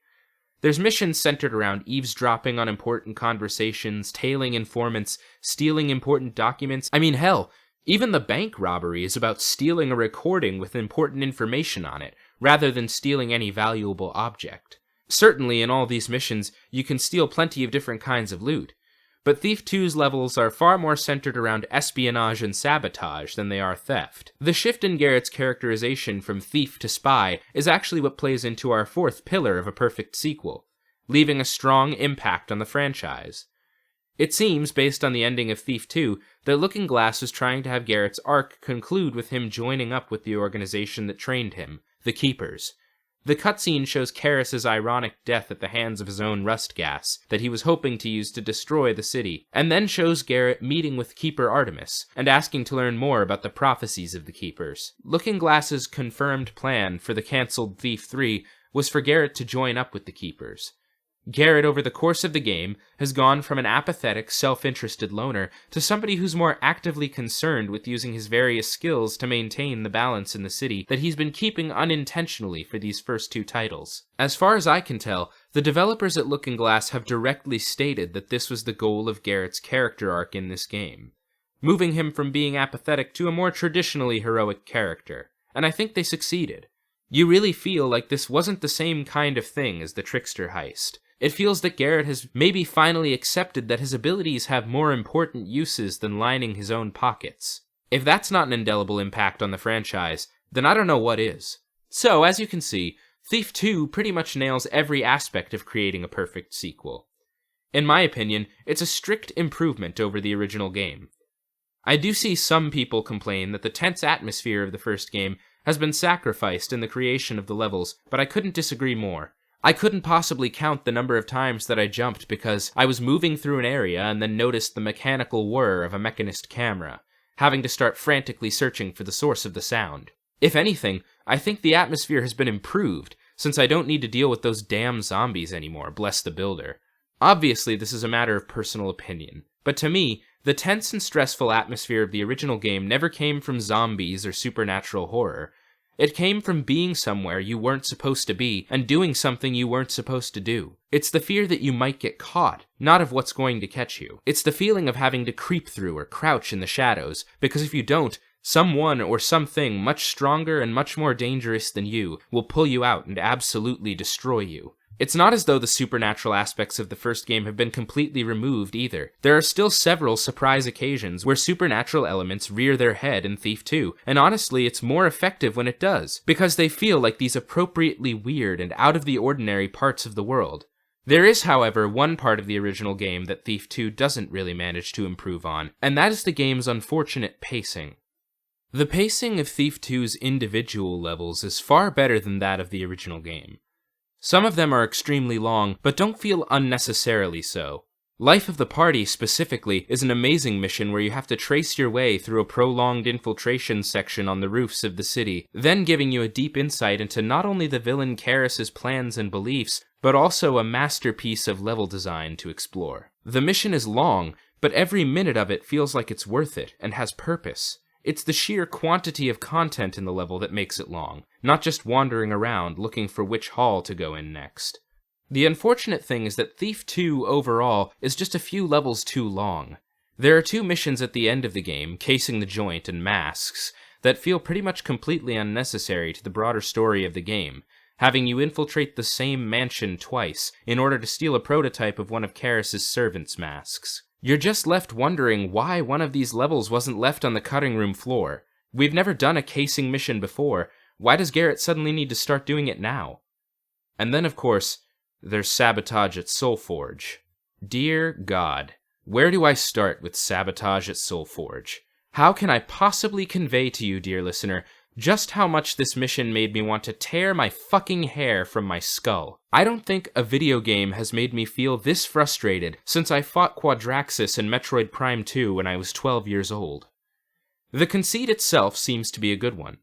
There's missions centered around eavesdropping on important conversations, tailing informants, stealing important documents. I mean, hell, even the bank robbery is about stealing a recording with important information on it, rather than stealing any valuable object. Certainly, in all these missions, you can steal plenty of different kinds of loot, but Thief 2's levels are far more centered around espionage and sabotage than they are theft. The shift in Garrett's characterization from thief to spy is actually what plays into our fourth pillar of a perfect sequel, leaving a strong impact on the franchise. It seems, based on the ending of Thief 2, that Looking Glass is trying to have Garrett's arc conclude with him joining up with the organization that trained him, the Keepers. The cutscene shows Karis's ironic death at the hands of his own rust gas that he was hoping to use to destroy the city, and then shows Garrett meeting with Keeper Artemis and asking to learn more about the prophecies of the Keepers. Looking Glass's confirmed plan for the cancelled Thief 3 was for Garrett to join up with the Keepers. Garrett, over the course of the game, has gone from an apathetic, self-interested loner to somebody who's more actively concerned with using his various skills to maintain the balance in the city that he's been keeping unintentionally for these first two titles. As far as I can tell, the developers at Looking Glass have directly stated that this was the goal of Garrett's character arc in this game, moving him from being apathetic to a more traditionally heroic character, and I think they succeeded. You really feel like this wasn't the same kind of thing as the Trickster heist. It feels that Garrett has maybe finally accepted that his abilities have more important uses than lining his own pockets. If that's not an indelible impact on the franchise, then I don't know what is. So, as you can see, Thief 2 pretty much nails every aspect of creating a perfect sequel. In my opinion, it's a strict improvement over the original game. I do see some people complain that the tense atmosphere of the first game has been sacrificed in the creation of the levels, but I couldn't disagree more. I couldn't possibly count the number of times that I jumped because I was moving through an area and then noticed the mechanical whir of a mechanist camera, having to start frantically searching for the source of the sound. If anything, I think the atmosphere has been improved, since I don't need to deal with those damn zombies anymore, bless the builder. Obviously, this is a matter of personal opinion, but to me, the tense and stressful atmosphere of the original game never came from zombies or supernatural horror. It came from being somewhere you weren't supposed to be and doing something you weren't supposed to do. It's the fear that you might get caught, not of what's going to catch you. It's the feeling of having to creep through or crouch in the shadows, because if you don't, someone or something much stronger and much more dangerous than you will pull you out and absolutely destroy you. It's not as though the supernatural aspects of the first game have been completely removed either. There are still several surprise occasions where supernatural elements rear their head in Thief 2, and honestly it's more effective when it does, because they feel like these appropriately weird and out of the ordinary parts of the world. There is, however, one part of the original game that Thief 2 doesn't really manage to improve on, and that is the game's unfortunate pacing. The pacing of Thief 2's individual levels is far better than that of the original game. Some of them are extremely long, but don't feel unnecessarily so. Life of the Party, specifically, is an amazing mission where you have to trace your way through a prolonged infiltration section on the roofs of the city, then giving you a deep insight into not only the villain Karis's plans and beliefs, but also a masterpiece of level design to explore. The mission is long, but every minute of it feels like it's worth it, and has purpose. It's the sheer quantity of content in the level that makes it long, not just wandering around looking for which hall to go in next. The unfortunate thing is that Thief 2 overall is just a few levels too long. There are 2 missions at the end of the game, Casing the Joint and Masks, that feel pretty much completely unnecessary to the broader story of the game, having you infiltrate the same mansion twice in order to steal a prototype of one of Karis's servants' masks. You're just left wondering why one of these levels wasn't left on the cutting room floor. We've never done a casing mission before. Why does Garrett suddenly need to start doing it now? And then, of course, there's sabotage at Soulforge. Dear God, where do I start with sabotage at Soulforge? How can I possibly convey to you, dear listener, just how much this mission made me want to tear my fucking hair from my skull? I don't think a video game has made me feel this frustrated since I fought Quadraxis in Metroid Prime 2 when I was 12 years old. The conceit itself seems to be a good one.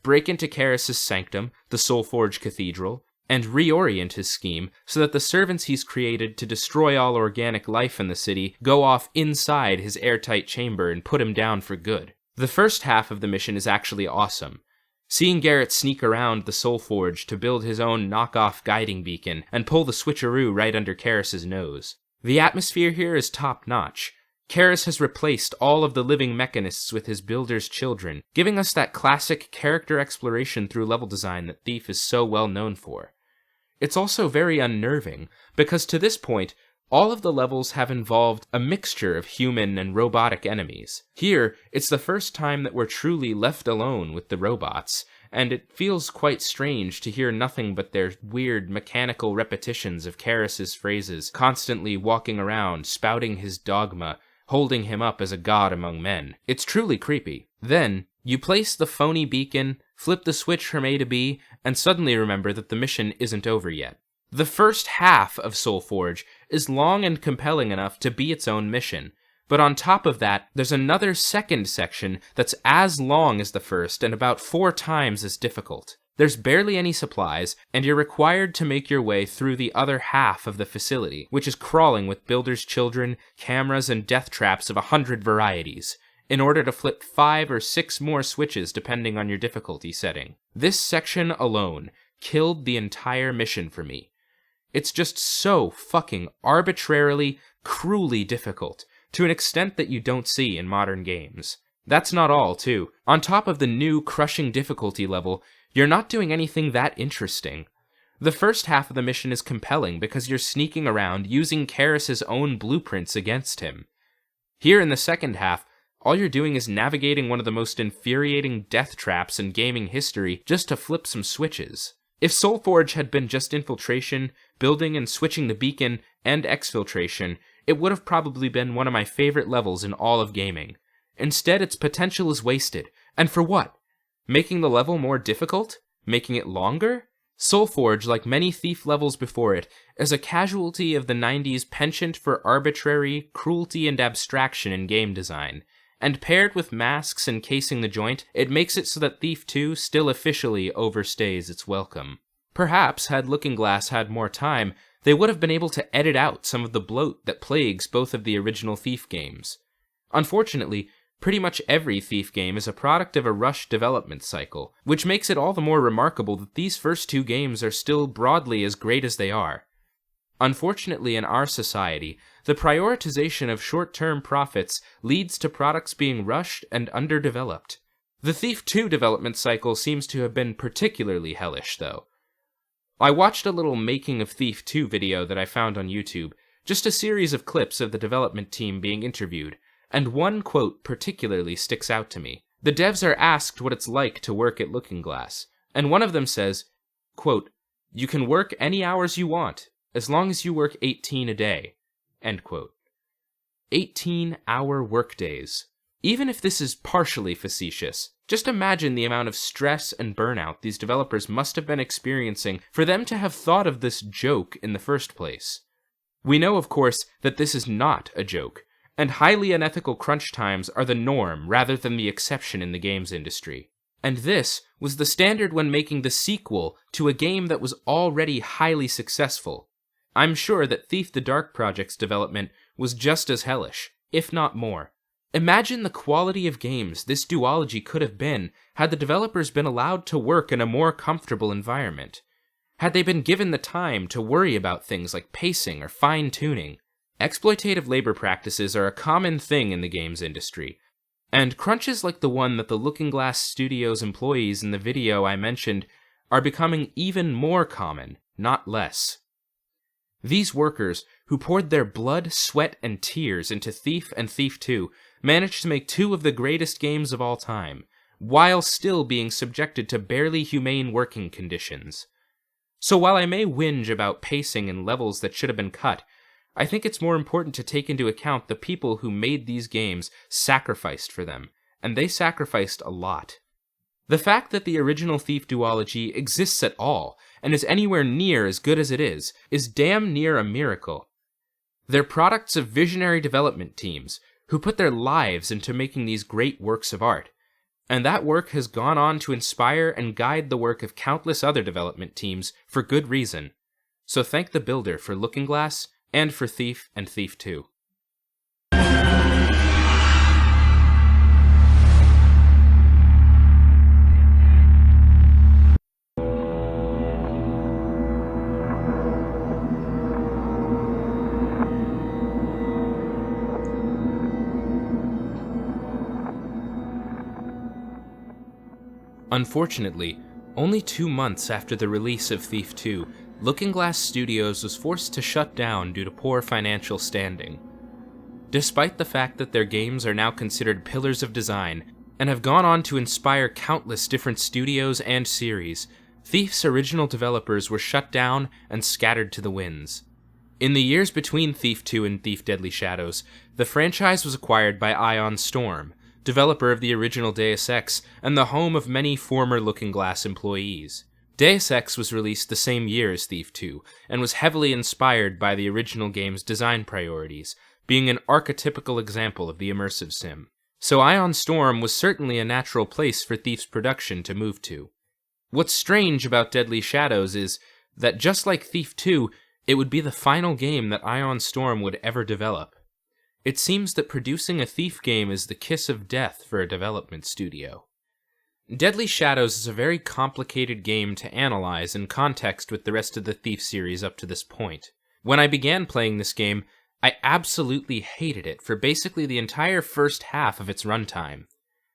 Break into Karis's sanctum, the Soulforge Cathedral, and reorient his scheme so that the servants he's created to destroy all organic life in the city go off inside his airtight chamber and put him down for good. The first half of the mission is actually awesome. Seeing Garrett sneak around the Soulforge to build his own knockoff guiding beacon and pull the switcheroo right under Karis's nose. The atmosphere here is top-notch. Karis has replaced all of the living mechanists with his builder's children, giving us that classic character exploration through level design that Thief is so well known for. It's also very unnerving, because to this point, all of the levels have involved a mixture of human and robotic enemies. Here, it's the first time that we're truly left alone with the robots, and it feels quite strange to hear nothing but their weird mechanical repetitions of Karis's phrases, constantly walking around, spouting his dogma, holding him up as a god among men. It's truly creepy. Then, you place the phony beacon, flip the switch from A to B, and suddenly remember that the mission isn't over yet. The first half of Soulforge is long and compelling enough to be its own mission, but on top of that, there's another second section that's as long as the first and about 4 times as difficult. There's barely any supplies, and you're required to make your way through the other half of the facility, which is crawling with builders' children, cameras, and death traps of 100 varieties, in order to flip 5 or 6 more switches depending on your difficulty setting. This section alone killed the entire mission for me. It's just so fucking arbitrarily, cruelly difficult, to an extent that you don't see in modern games. That's not all, too. On top of the new crushing difficulty level, you're not doing anything that interesting. The first half of the mission is compelling because you're sneaking around using Karis's own blueprints against him. Here in the second half, all you're doing is navigating one of the most infuriating death traps in gaming history just to flip some switches. If Soulforge had been just infiltration, building and switching the beacon, and exfiltration, it would have probably been one of my favorite levels in all of gaming. Instead, its potential is wasted. And for what? Making the level more difficult? Making it longer? Soulforge, like many Thief levels before it, is a casualty of the 90s penchant for arbitrary, cruelty, and abstraction in game design. and paired with masks encasing the joint, it makes it so that Thief 2 still officially overstays its welcome. Perhaps, had Looking-Glass had more time, they would have been able to edit out some of the bloat that plagues both of the original Thief games. Unfortunately, pretty much every Thief game is a product of a rushed development cycle, which makes it all the more remarkable that these first two games are still broadly as great as they are. Unfortunately, in our society, the prioritization of short-term profits leads to products being rushed and underdeveloped. The Thief 2 development cycle seems to have been particularly hellish, though. I watched a little Making of Thief 2 video that I found on YouTube, just a series of clips of the development team being interviewed, and one quote particularly sticks out to me. The devs are asked what it's like to work at Looking-Glass, and one of them says, quote, "You can work any hours you want, as long as you work 18 a day." End quote. 18-hour workdays. Even if this is partially facetious, just imagine the amount of stress and burnout these developers must have been experiencing for them to have thought of this joke in the first place. We know, of course, that this is not a joke, and highly unethical crunch times are the norm rather than the exception in the games industry. And this was the standard when making the sequel to a game that was already highly successful. I'm sure that Thief the Dark Project's development was just as hellish, if not more. Imagine the quality of games this duology could have been had the developers been allowed to work in a more comfortable environment. Had they been given the time to worry about things like pacing or fine-tuning. Exploitative labor practices are a common thing in the games industry, and crunches like the one that the Looking-Glass Studios employees in the video I mentioned are becoming even more common, not less. These workers, who poured their blood, sweat, and tears into Thief and Thief 2, managed to make two of the greatest games of all time, while still being subjected to barely humane working conditions. So while I may whinge about pacing and levels that should have been cut, I think it's more important to take into account the people who made these games sacrificed for them, and they sacrificed a lot. The fact that the original Thief duology exists at all, and is anywhere near as good as it is damn near a miracle. They're products of visionary development teams, who put their lives into making these great works of art, and that work has gone on to inspire and guide the work of countless other development teams for good reason. So thank the builder for Looking-Glass, and for Thief and Thief 2. Unfortunately, only 2 months after the release of Thief 2, Looking-Glass Studios was forced to shut down due to poor financial standing. Despite the fact that their games are now considered pillars of design, and have gone on to inspire countless different studios and series, Thief's original developers were shut down and scattered to the winds. In the years between Thief 2 and Thief Deadly Shadows, the franchise was acquired by Ion Storm, developer of the original Deus Ex and the home of many former Looking-Glass employees. Deus Ex was released the same year as Thief 2, and was heavily inspired by the original game's design priorities, being an archetypical example of the immersive sim. So Ion Storm was certainly a natural place for Thief's production to move to. What's strange about Deadly Shadows is that just like Thief 2, it would be the final game that Ion Storm would ever develop. It seems that producing a Thief game is the kiss of death for a development studio. Deadly Shadows is a very complicated game to analyze in context with the rest of the Thief series up to this point. When I began playing this game, I absolutely hated it for basically the entire first half of its runtime.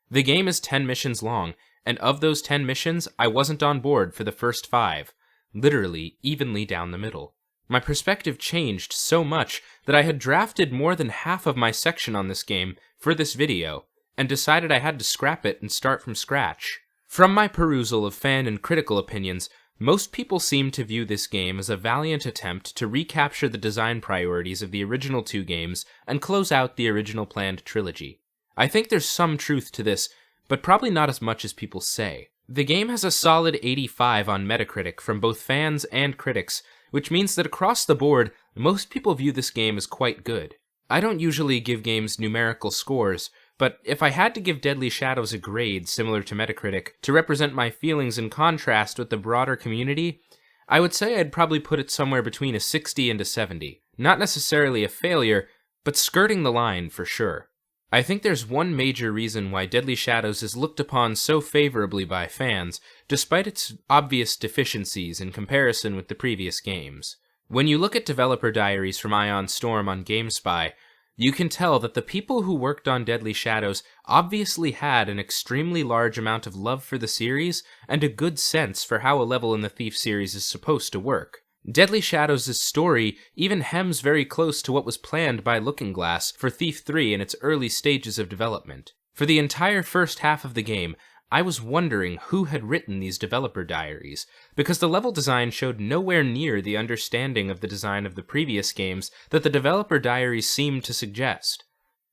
The game is 10 missions long, and of those 10 missions, I wasn't on board for the first 5, literally evenly down the middle. My perspective changed so much that I had drafted more than half of my section on this game for this video, and decided I had to scrap it and start from scratch. From my perusal of fan and critical opinions, most people seem to view this game as a valiant attempt to recapture the design priorities of the original 2 games and close out the original planned trilogy. I think there's some truth to this, but probably not as much as people say. The game has a solid 85 on Metacritic from both fans and critics, which means that across the board, most people view this game as quite good. I don't usually give games numerical scores, but if I had to give Deadly Shadows a grade similar to Metacritic to represent my feelings in contrast with the broader community, I would say I'd probably put it somewhere between a 60 and a 70. Not necessarily a failure, but skirting the line for sure. I think there's one major reason why Deadly Shadows is looked upon so favorably by fans, despite its obvious deficiencies in comparison with the previous games. When you look at developer diaries from Ion Storm on GameSpy, you can tell that the people who worked on Deadly Shadows obviously had an extremely large amount of love for the series and a good sense for how a level in the Thief series is supposed to work. Deadly Shadows' story even hems very close to what was planned by Looking Glass for Thief 3 in its early stages of development. For the entire first half of the game, I was wondering who had written these developer diaries, because the level design showed nowhere near the understanding of the design of the previous games that the developer diaries seemed to suggest.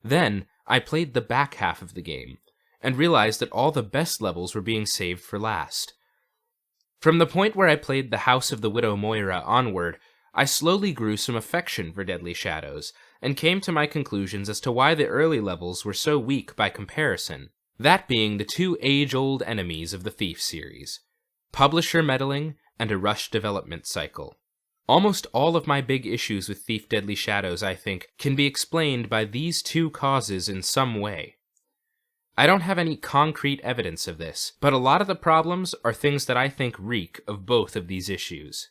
Then, I played the back half of the game, and realized that all the best levels were being saved for last. From the point where I played the House of the Widow Moira onward, I slowly grew some affection for Deadly Shadows, and came to my conclusions as to why the early levels were so weak by comparison. That being the two age-old enemies of the Thief series: publisher meddling and a rushed development cycle. Almost all of my big issues with Thief Deadly Shadows, I think, can be explained by these two causes in some way. I don't have any concrete evidence of this, but a lot of the problems are things that I think reek of both of these issues.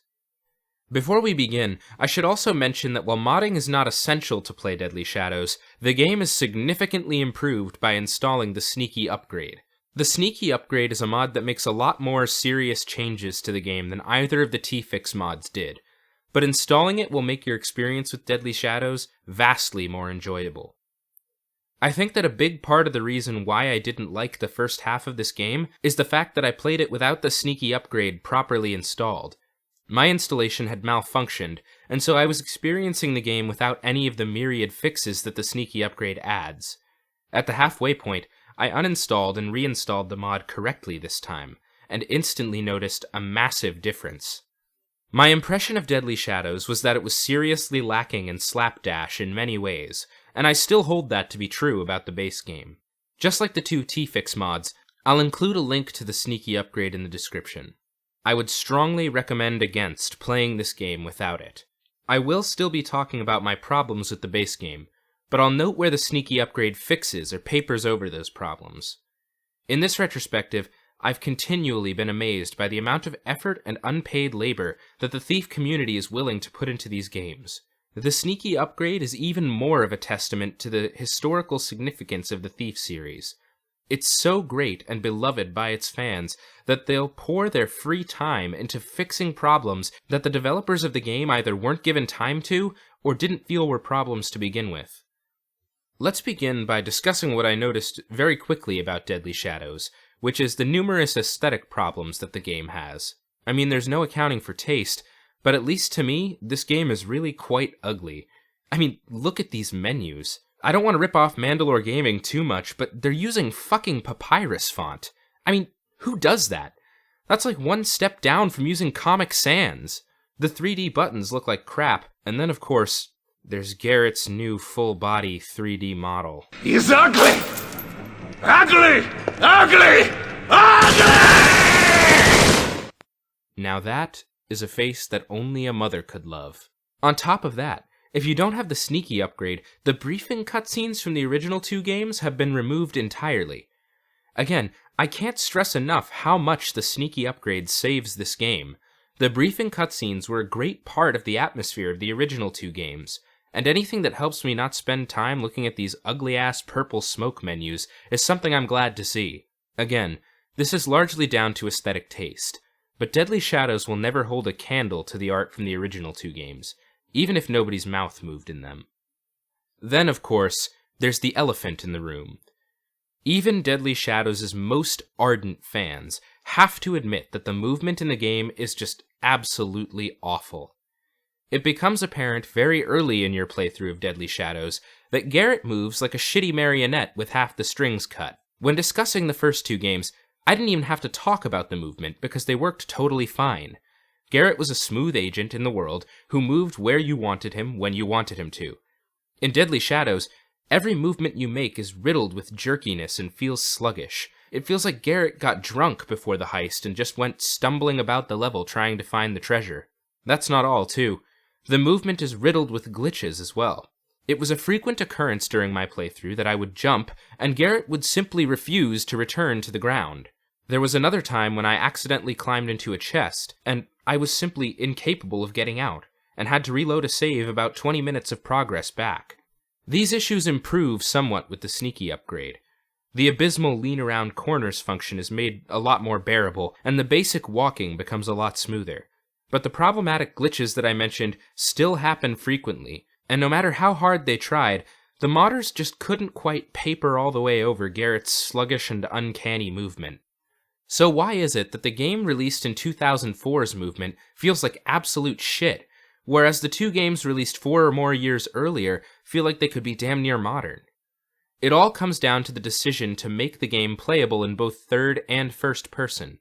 Before we begin, I should also mention that while modding is not essential to play Deadly Shadows, the game is significantly improved by installing the Sneaky Upgrade. The Sneaky Upgrade is a mod that makes a lot more serious changes to the game than either of the T-Fix mods did, but installing it will make your experience with Deadly Shadows vastly more enjoyable. I think that a big part of the reason why I didn't like the first half of this game is the fact that I played it without the Sneaky Upgrade properly installed. My installation had malfunctioned, and so I was experiencing the game without any of the myriad fixes that the Sneaky Upgrade adds. At the halfway point, I uninstalled and reinstalled the mod correctly this time, and instantly noticed a massive difference. My impression of Deadly Shadows was that it was seriously lacking in slapdash in many ways, and I still hold that to be true about the base game. Just like the two T-Fix mods, I'll include a link to the Sneaky Upgrade in the description. I would strongly recommend against playing this game without it. I will still be talking about my problems with the base game, but I'll note where the Sneaky Upgrade fixes or papers over those problems. In this retrospective, I've continually been amazed by the amount of effort and unpaid labor that the Thief community is willing to put into these games. The Sneaky Upgrade is even more of a testament to the historical significance of the Thief series. It's so great and beloved by its fans that they'll pour their free time into fixing problems that the developers of the game either weren't given time to or didn't feel were problems to begin with. Let's begin by discussing what I noticed very quickly about Deadly Shadows, which is the numerous aesthetic problems that the game has. I mean, there's no accounting for taste, but at least to me, this game is really quite ugly. I mean, look at these menus. I don't want to rip off Mandalore Gaming too much, but they're using fucking papyrus font. I mean, who does that? That's like one step down from using Comic Sans. The 3D buttons look like crap, and then of course, there's Garrett's new full-body 3D model. He's ugly! Ugly! Ugly! Ugly! Now that is a face that only a mother could love. On top of that, if you don't have the Sneaky Upgrade, the briefing cutscenes from the original two games have been removed entirely. Again, I can't stress enough how much the Sneaky Upgrade saves this game. The briefing cutscenes were a great part of the atmosphere of the original two games, and anything that helps me not spend time looking at these ugly-ass purple smoke menus is something I'm glad to see. Again, this is largely down to aesthetic taste, but Deadly Shadows will never hold a candle to the art from the original two games, even if nobody's mouth moved in them. Then, of course, there's the elephant in the room. Even Deadly Shadows' most ardent fans have to admit that the movement in the game is just absolutely awful. It becomes apparent very early in your playthrough of Deadly Shadows that Garrett moves like a shitty marionette with half the strings cut. When discussing the first two games, I didn't even have to talk about the movement because they worked totally fine. Garrett was a smooth agent in the world who moved where you wanted him when you wanted him to. In Deadly Shadows, Every movement you make is riddled with jerkiness and feels sluggish. It feels like Garrett got drunk before the heist and just went stumbling about the level trying to find the treasure. That's not all, too. The movement is riddled with glitches as well. It was a frequent occurrence during my playthrough that I would jump, and Garrett would simply refuse to return to the ground. There was another time when I accidentally climbed into a chest, and I was simply incapable of getting out, and had to reload a save about 20 minutes of progress back. These issues improve somewhat with the sneaky upgrade. The abysmal lean around corners function is made a lot more bearable, and the basic walking becomes a lot smoother. But the problematic glitches that I mentioned still happen frequently, and no matter how hard they tried, the modders just couldn't quite paper all the way over Garrett's sluggish and uncanny movement. So why is it that the game released in 2004's movement feels like absolute shit, whereas the two games released 4 or more years earlier feel like they could be damn near modern? It all comes down to the decision to make the game playable in both third and first person.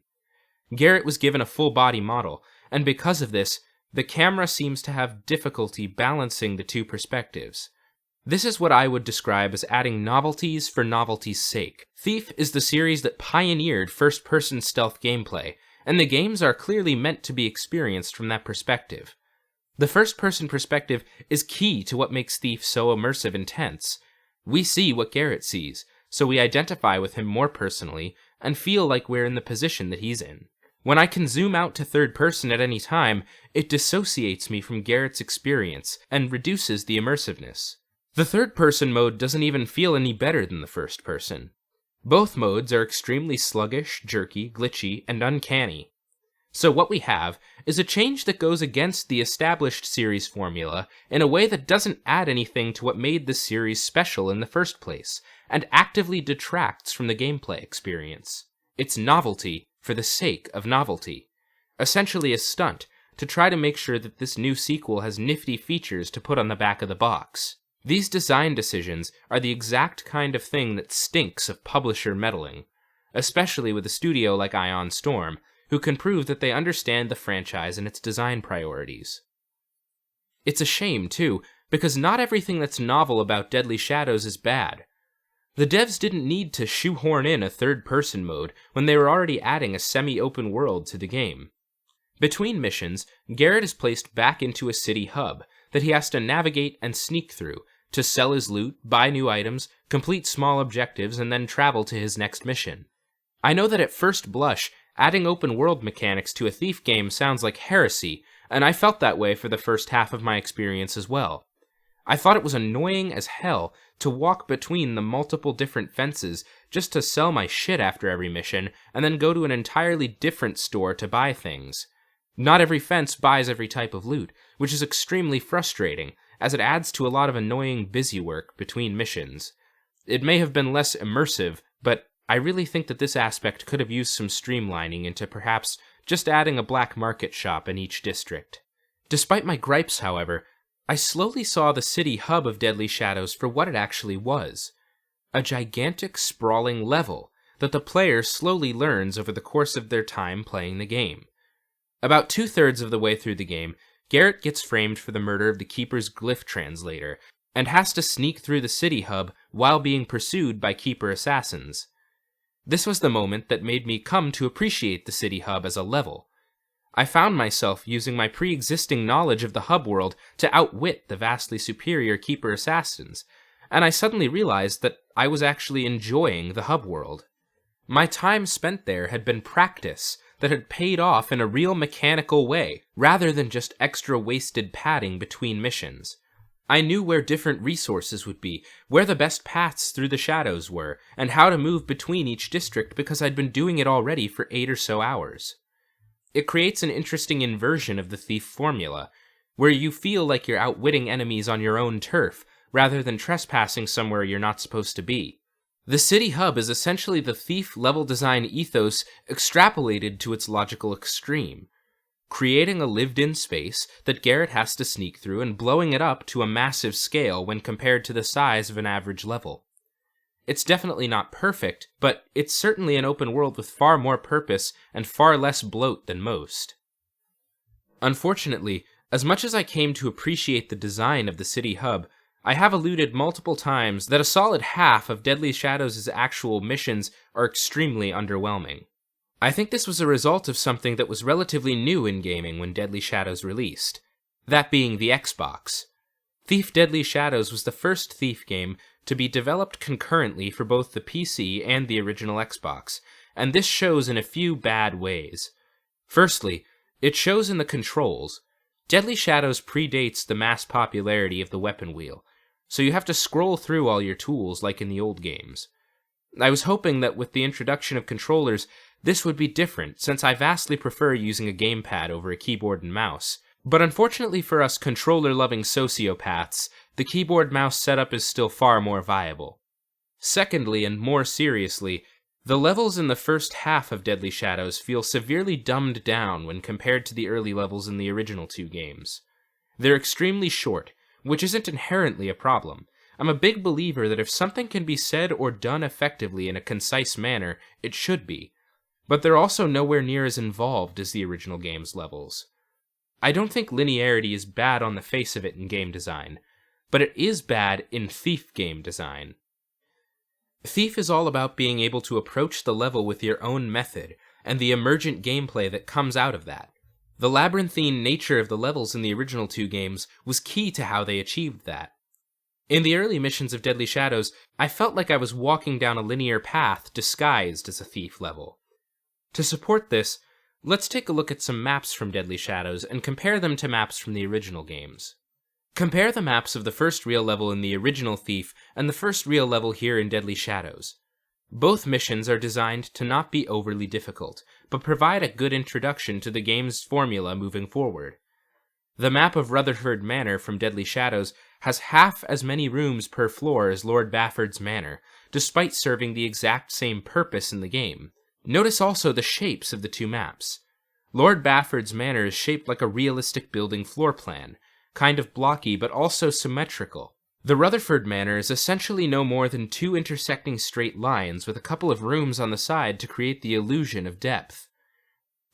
Garrett was given a full-body model, and because of this, the camera seems to have difficulty balancing the two perspectives. This is what I would describe as adding novelties for novelty's sake. Thief is the series that pioneered first-person stealth gameplay, and the games are clearly meant to be experienced from that perspective. The first-person perspective is key to what makes Thief so immersive and tense. We see what Garrett sees, so we identify with him more personally, and feel like we're in the position that he's in. When I can zoom out to third person at any time, it dissociates me from Garrett's experience, and reduces the immersiveness. The third-person mode doesn't even feel any better than the first person. Both modes are extremely sluggish, jerky, glitchy, and uncanny. So what we have is a change that goes against the established series formula in a way that doesn't add anything to what made the series special in the first place, and actively detracts from the gameplay experience. It's novelty for the sake of novelty. Essentially a stunt to try to make sure that this new sequel has nifty features to put on the back of the box. These design decisions are the exact kind of thing that stinks of publisher meddling, especially with a studio like Ion Storm, who can prove that they understand the franchise and its design priorities. It's a shame, too, because not everything that's novel about Deadly Shadows is bad. The devs didn't need to shoehorn in a third-person mode when they were already adding a semi-open world to the game. Between missions, Garrett is placed back into a city hub that he has to navigate and sneak through to sell his loot, buy new items, complete small objectives, and then travel to his next mission. I know that at first blush, adding open-world mechanics to a Thief game sounds like heresy, and I felt that way for the first half of my experience as well. I thought it was annoying as hell to walk between the multiple different fences just to sell my shit after every mission, and then go to an entirely different store to buy things. Not every fence buys every type of loot, which is extremely frustrating, as it adds to a lot of annoying busywork between missions. It may have been less immersive, but I really think that this aspect could have used some streamlining into perhaps just adding a black market shop in each district. Despite my gripes, however, I slowly saw the city hub of Deadly Shadows for what it actually was. A gigantic, sprawling level that the player slowly learns over the course of their time playing the game. About 2/3 of the way through the game, Garrett gets framed for the murder of the Keeper's glyph translator, and has to sneak through the city hub while being pursued by Keeper assassins. This was the moment that made me come to appreciate the city hub as a level. I found myself using my pre-existing knowledge of the hub world to outwit the vastly superior Keeper assassins, and I suddenly realized that I was actually enjoying the hub world. My time spent there had been practice that had paid off in a real mechanical way, rather than just extra wasted padding between missions. I knew where different resources would be, where the best paths through the shadows were, and how to move between each district because I'd been doing it already for 8 or so hours. It creates an interesting inversion of the Thief formula, where you feel like you're outwitting enemies on your own turf, rather than trespassing somewhere you're not supposed to be. The city hub is essentially the Thief level design ethos extrapolated to its logical extreme, creating a lived-in space that Garrett has to sneak through and blowing it up to a massive scale when compared to the size of an average level. It's definitely not perfect, but it's certainly an open world with far more purpose and far less bloat than most. Unfortunately, as much as I came to appreciate the design of the city hub, I have alluded multiple times that a solid half of Deadly Shadows' actual missions are extremely underwhelming. I think this was a result of something that was relatively new in gaming when Deadly Shadows released, that being the Xbox. Thief Deadly Shadows was the first Thief game to be developed concurrently for both the PC and the original Xbox, and this shows in a few bad ways. Firstly, it shows in the controls. Deadly Shadows predates the mass popularity of the weapon wheel, so you have to scroll through all your tools like in the old games. I was hoping that with the introduction of controllers, this would be different, since I vastly prefer using a gamepad over a keyboard and mouse. But unfortunately for us controller-loving sociopaths, the keyboard-mouse setup is still far more viable. Secondly, and more seriously, the levels in the first half of Deadly Shadows feel severely dumbed down when compared to the early levels in the original two games. They're extremely short, which isn't inherently a problem. I'm a big believer that if something can be said or done effectively in a concise manner, it should be. But they're also nowhere near as involved as the original game's levels. I don't think linearity is bad on the face of it in game design, but it is bad in Thief game design. Thief is all about being able to approach the level with your own method, and the emergent gameplay that comes out of that. The labyrinthine nature of the levels in the original two games was key to how they achieved that. In the early missions of Deadly Shadows, I felt like I was walking down a linear path disguised as a Thief level. To support this, let's take a look at some maps from Deadly Shadows and compare them to maps from the original games. Compare the maps of the first real level in the original Thief and the first real level here in Deadly Shadows. Both missions are designed to not be overly difficult, but provide a good introduction to the game's formula moving forward. The map of Rutherford Manor from Deadly Shadows has half as many rooms per floor as Lord Bafford's Manor, despite serving the exact same purpose in the game. Notice also the shapes of the two maps. Lord Bafford's Manor is shaped like a realistic building floor plan, kind of blocky but also symmetrical. The Rutherford Manor is essentially no more than two intersecting straight lines with a couple of rooms on the side to create the illusion of depth.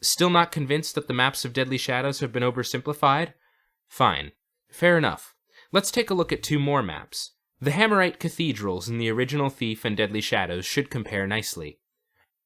Still not convinced that the maps of Deadly Shadows have been oversimplified? Fine. Fair enough. Let's take a look at two more maps. The Hammerite cathedrals in the original Thief and Deadly Shadows should compare nicely.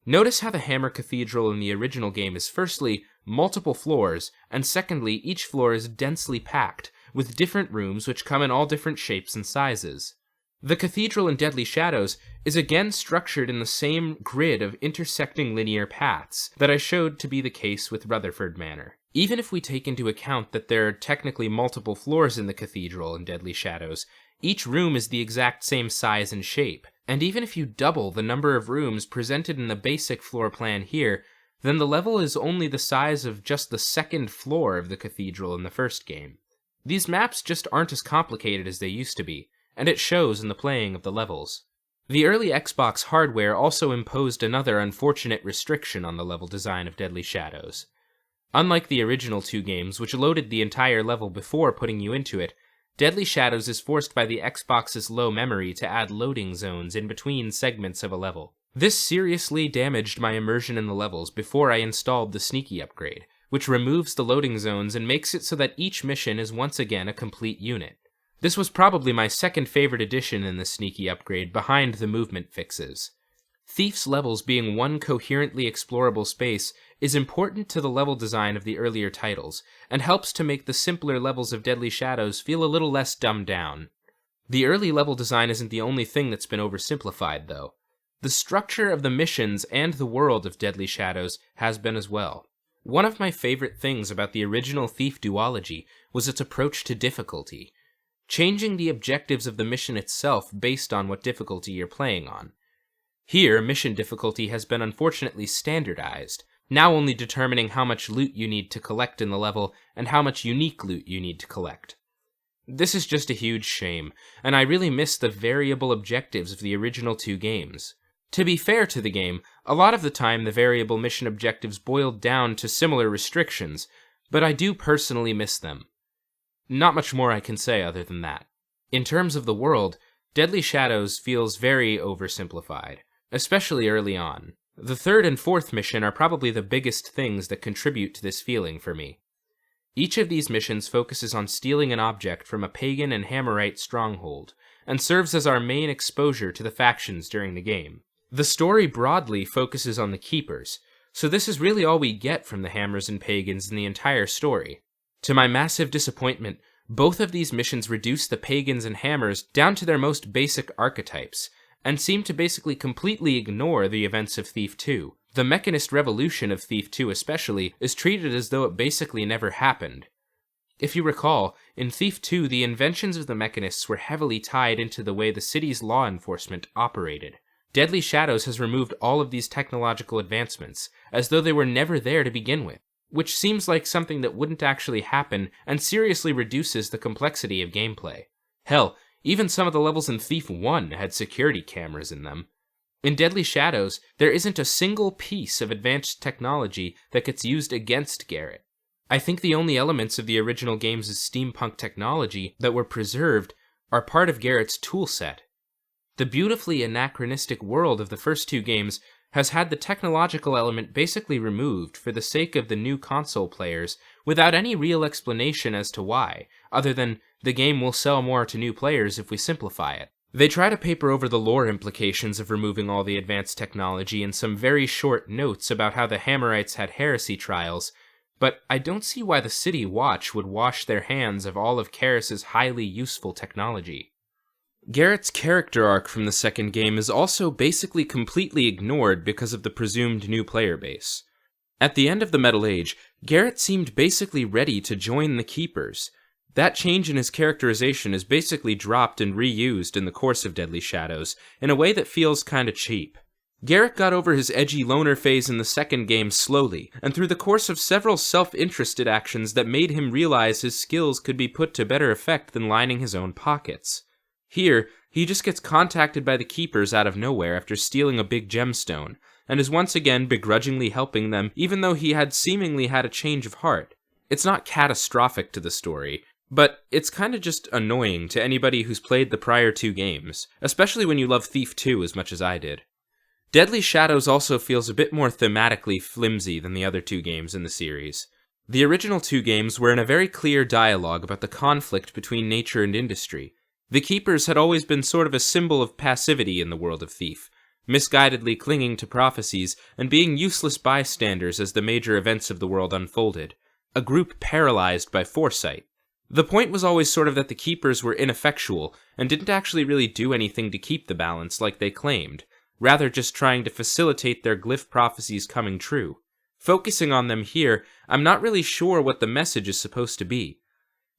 Notice how the Hammer Cathedral in the original game is firstly, multiple floors, and secondly, each floor is densely packed, with different rooms which come in all different shapes and sizes. The cathedral in Deadly Shadows is again structured in the same grid of intersecting linear paths that I showed to be the case with Rutherford Manor. Even if we take into account that there are technically multiple floors in the cathedral in Deadly Shadows, each room is the exact same size and shape, and even if you double the number of rooms presented in the basic floor plan here, then the level is only the size of just the second floor of the cathedral in the first game. These maps just aren't as complicated as they used to be, and it shows in the playing of the levels. The early Xbox hardware also imposed another unfortunate restriction on the level design of Deadly Shadows. Unlike the original two games, which loaded the entire level before putting you into it, Deadly Shadows is forced by the Xbox's low memory to add loading zones in between segments of a level. This seriously damaged my immersion in the levels before I installed the Sneaky upgrade, which removes the loading zones and makes it so that each mission is once again a complete unit. This was probably my second favorite addition in the Sneaky upgrade, behind the movement fixes. Thief's levels being one coherently explorable space is important to the level design of the earlier titles, and helps to make the simpler levels of Deadly Shadows feel a little less dumbed down. The early level design isn't the only thing that's been oversimplified, though. The structure of the missions and the world of Deadly Shadows has been as well. One of my favorite things about the original Thief duology was its approach to difficulty, changing the objectives of the mission itself based on what difficulty you're playing on. Here, mission difficulty has been unfortunately standardized, now only determining how much loot you need to collect in the level and how much unique loot you need to collect. This is just a huge shame, and I really miss the variable objectives of the original two games. To be fair to the game, a lot of the time the variable mission objectives boiled down to similar restrictions, but I do personally miss them. Not much more I can say other than that. In terms of the world, Deadly Shadows feels very oversimplified, especially early on. The third and fourth mission are probably the biggest things that contribute to this feeling for me. Each of these missions focuses on stealing an object from a pagan and Hammerite stronghold, and serves as our main exposure to the factions during the game. The story broadly focuses on the Keepers, so this is really all we get from the Hammers and Pagans in the entire story. To my massive disappointment, both of these missions reduce the Pagans and Hammers down to their most basic archetypes, and seem to basically completely ignore the events of Thief 2. The Mechanist revolution of Thief 2 especially is treated as though it basically never happened. If you recall, in Thief 2 the inventions of the Mechanists were heavily tied into the way the city's law enforcement operated. Deadly Shadows has removed all of these technological advancements, as though they were never there to begin with, which seems like something that wouldn't actually happen and seriously reduces the complexity of gameplay. Hell, even some of the levels in Thief 1 had security cameras in them. In Deadly Shadows, there isn't a single piece of advanced technology that gets used against Garrett. I think the only elements of the original game's steampunk technology that were preserved are part of Garrett's toolset. The beautifully anachronistic world of the first two games has had the technological element basically removed for the sake of the new console players without any real explanation as to why, other than the game will sell more to new players if we simplify it. They try to paper over the lore implications of removing all the advanced technology in some very short notes about how the Hammerites had heresy trials, but I don't see why the City Watch would wash their hands of all of Karis's highly useful technology. Garrett's character arc from the second game is also basically completely ignored because of the presumed new player base. At the end of the Metal Age, Garrett seemed basically ready to join the Keepers. That change in his characterization is basically dropped and reused in the course of Deadly Shadows, in a way that feels kinda cheap. Garrett got over his edgy loner phase in the second game slowly, and through the course of several self-interested actions that made him realize his skills could be put to better effect than lining his own pockets. Here, he just gets contacted by the Keepers out of nowhere after stealing a big gemstone, and is once again begrudgingly helping them even though he had seemingly had a change of heart. It's not catastrophic to the story, but it's kinda just annoying to anybody who's played the prior two games, especially when you love Thief 2 as much as I did. Deadly Shadows also feels a bit more thematically flimsy than the other two games in the series. The original two games were in a very clear dialogue about the conflict between nature and industry. The Keepers had always been sort of a symbol of passivity in the world of Thief, misguidedly clinging to prophecies and being useless bystanders as the major events of the world unfolded, a group paralyzed by foresight. The point was always sort of that the Keepers were ineffectual and didn't actually really do anything to keep the balance like they claimed, rather just trying to facilitate their glyph prophecies coming true. Focusing on them here, I'm not really sure what the message is supposed to be.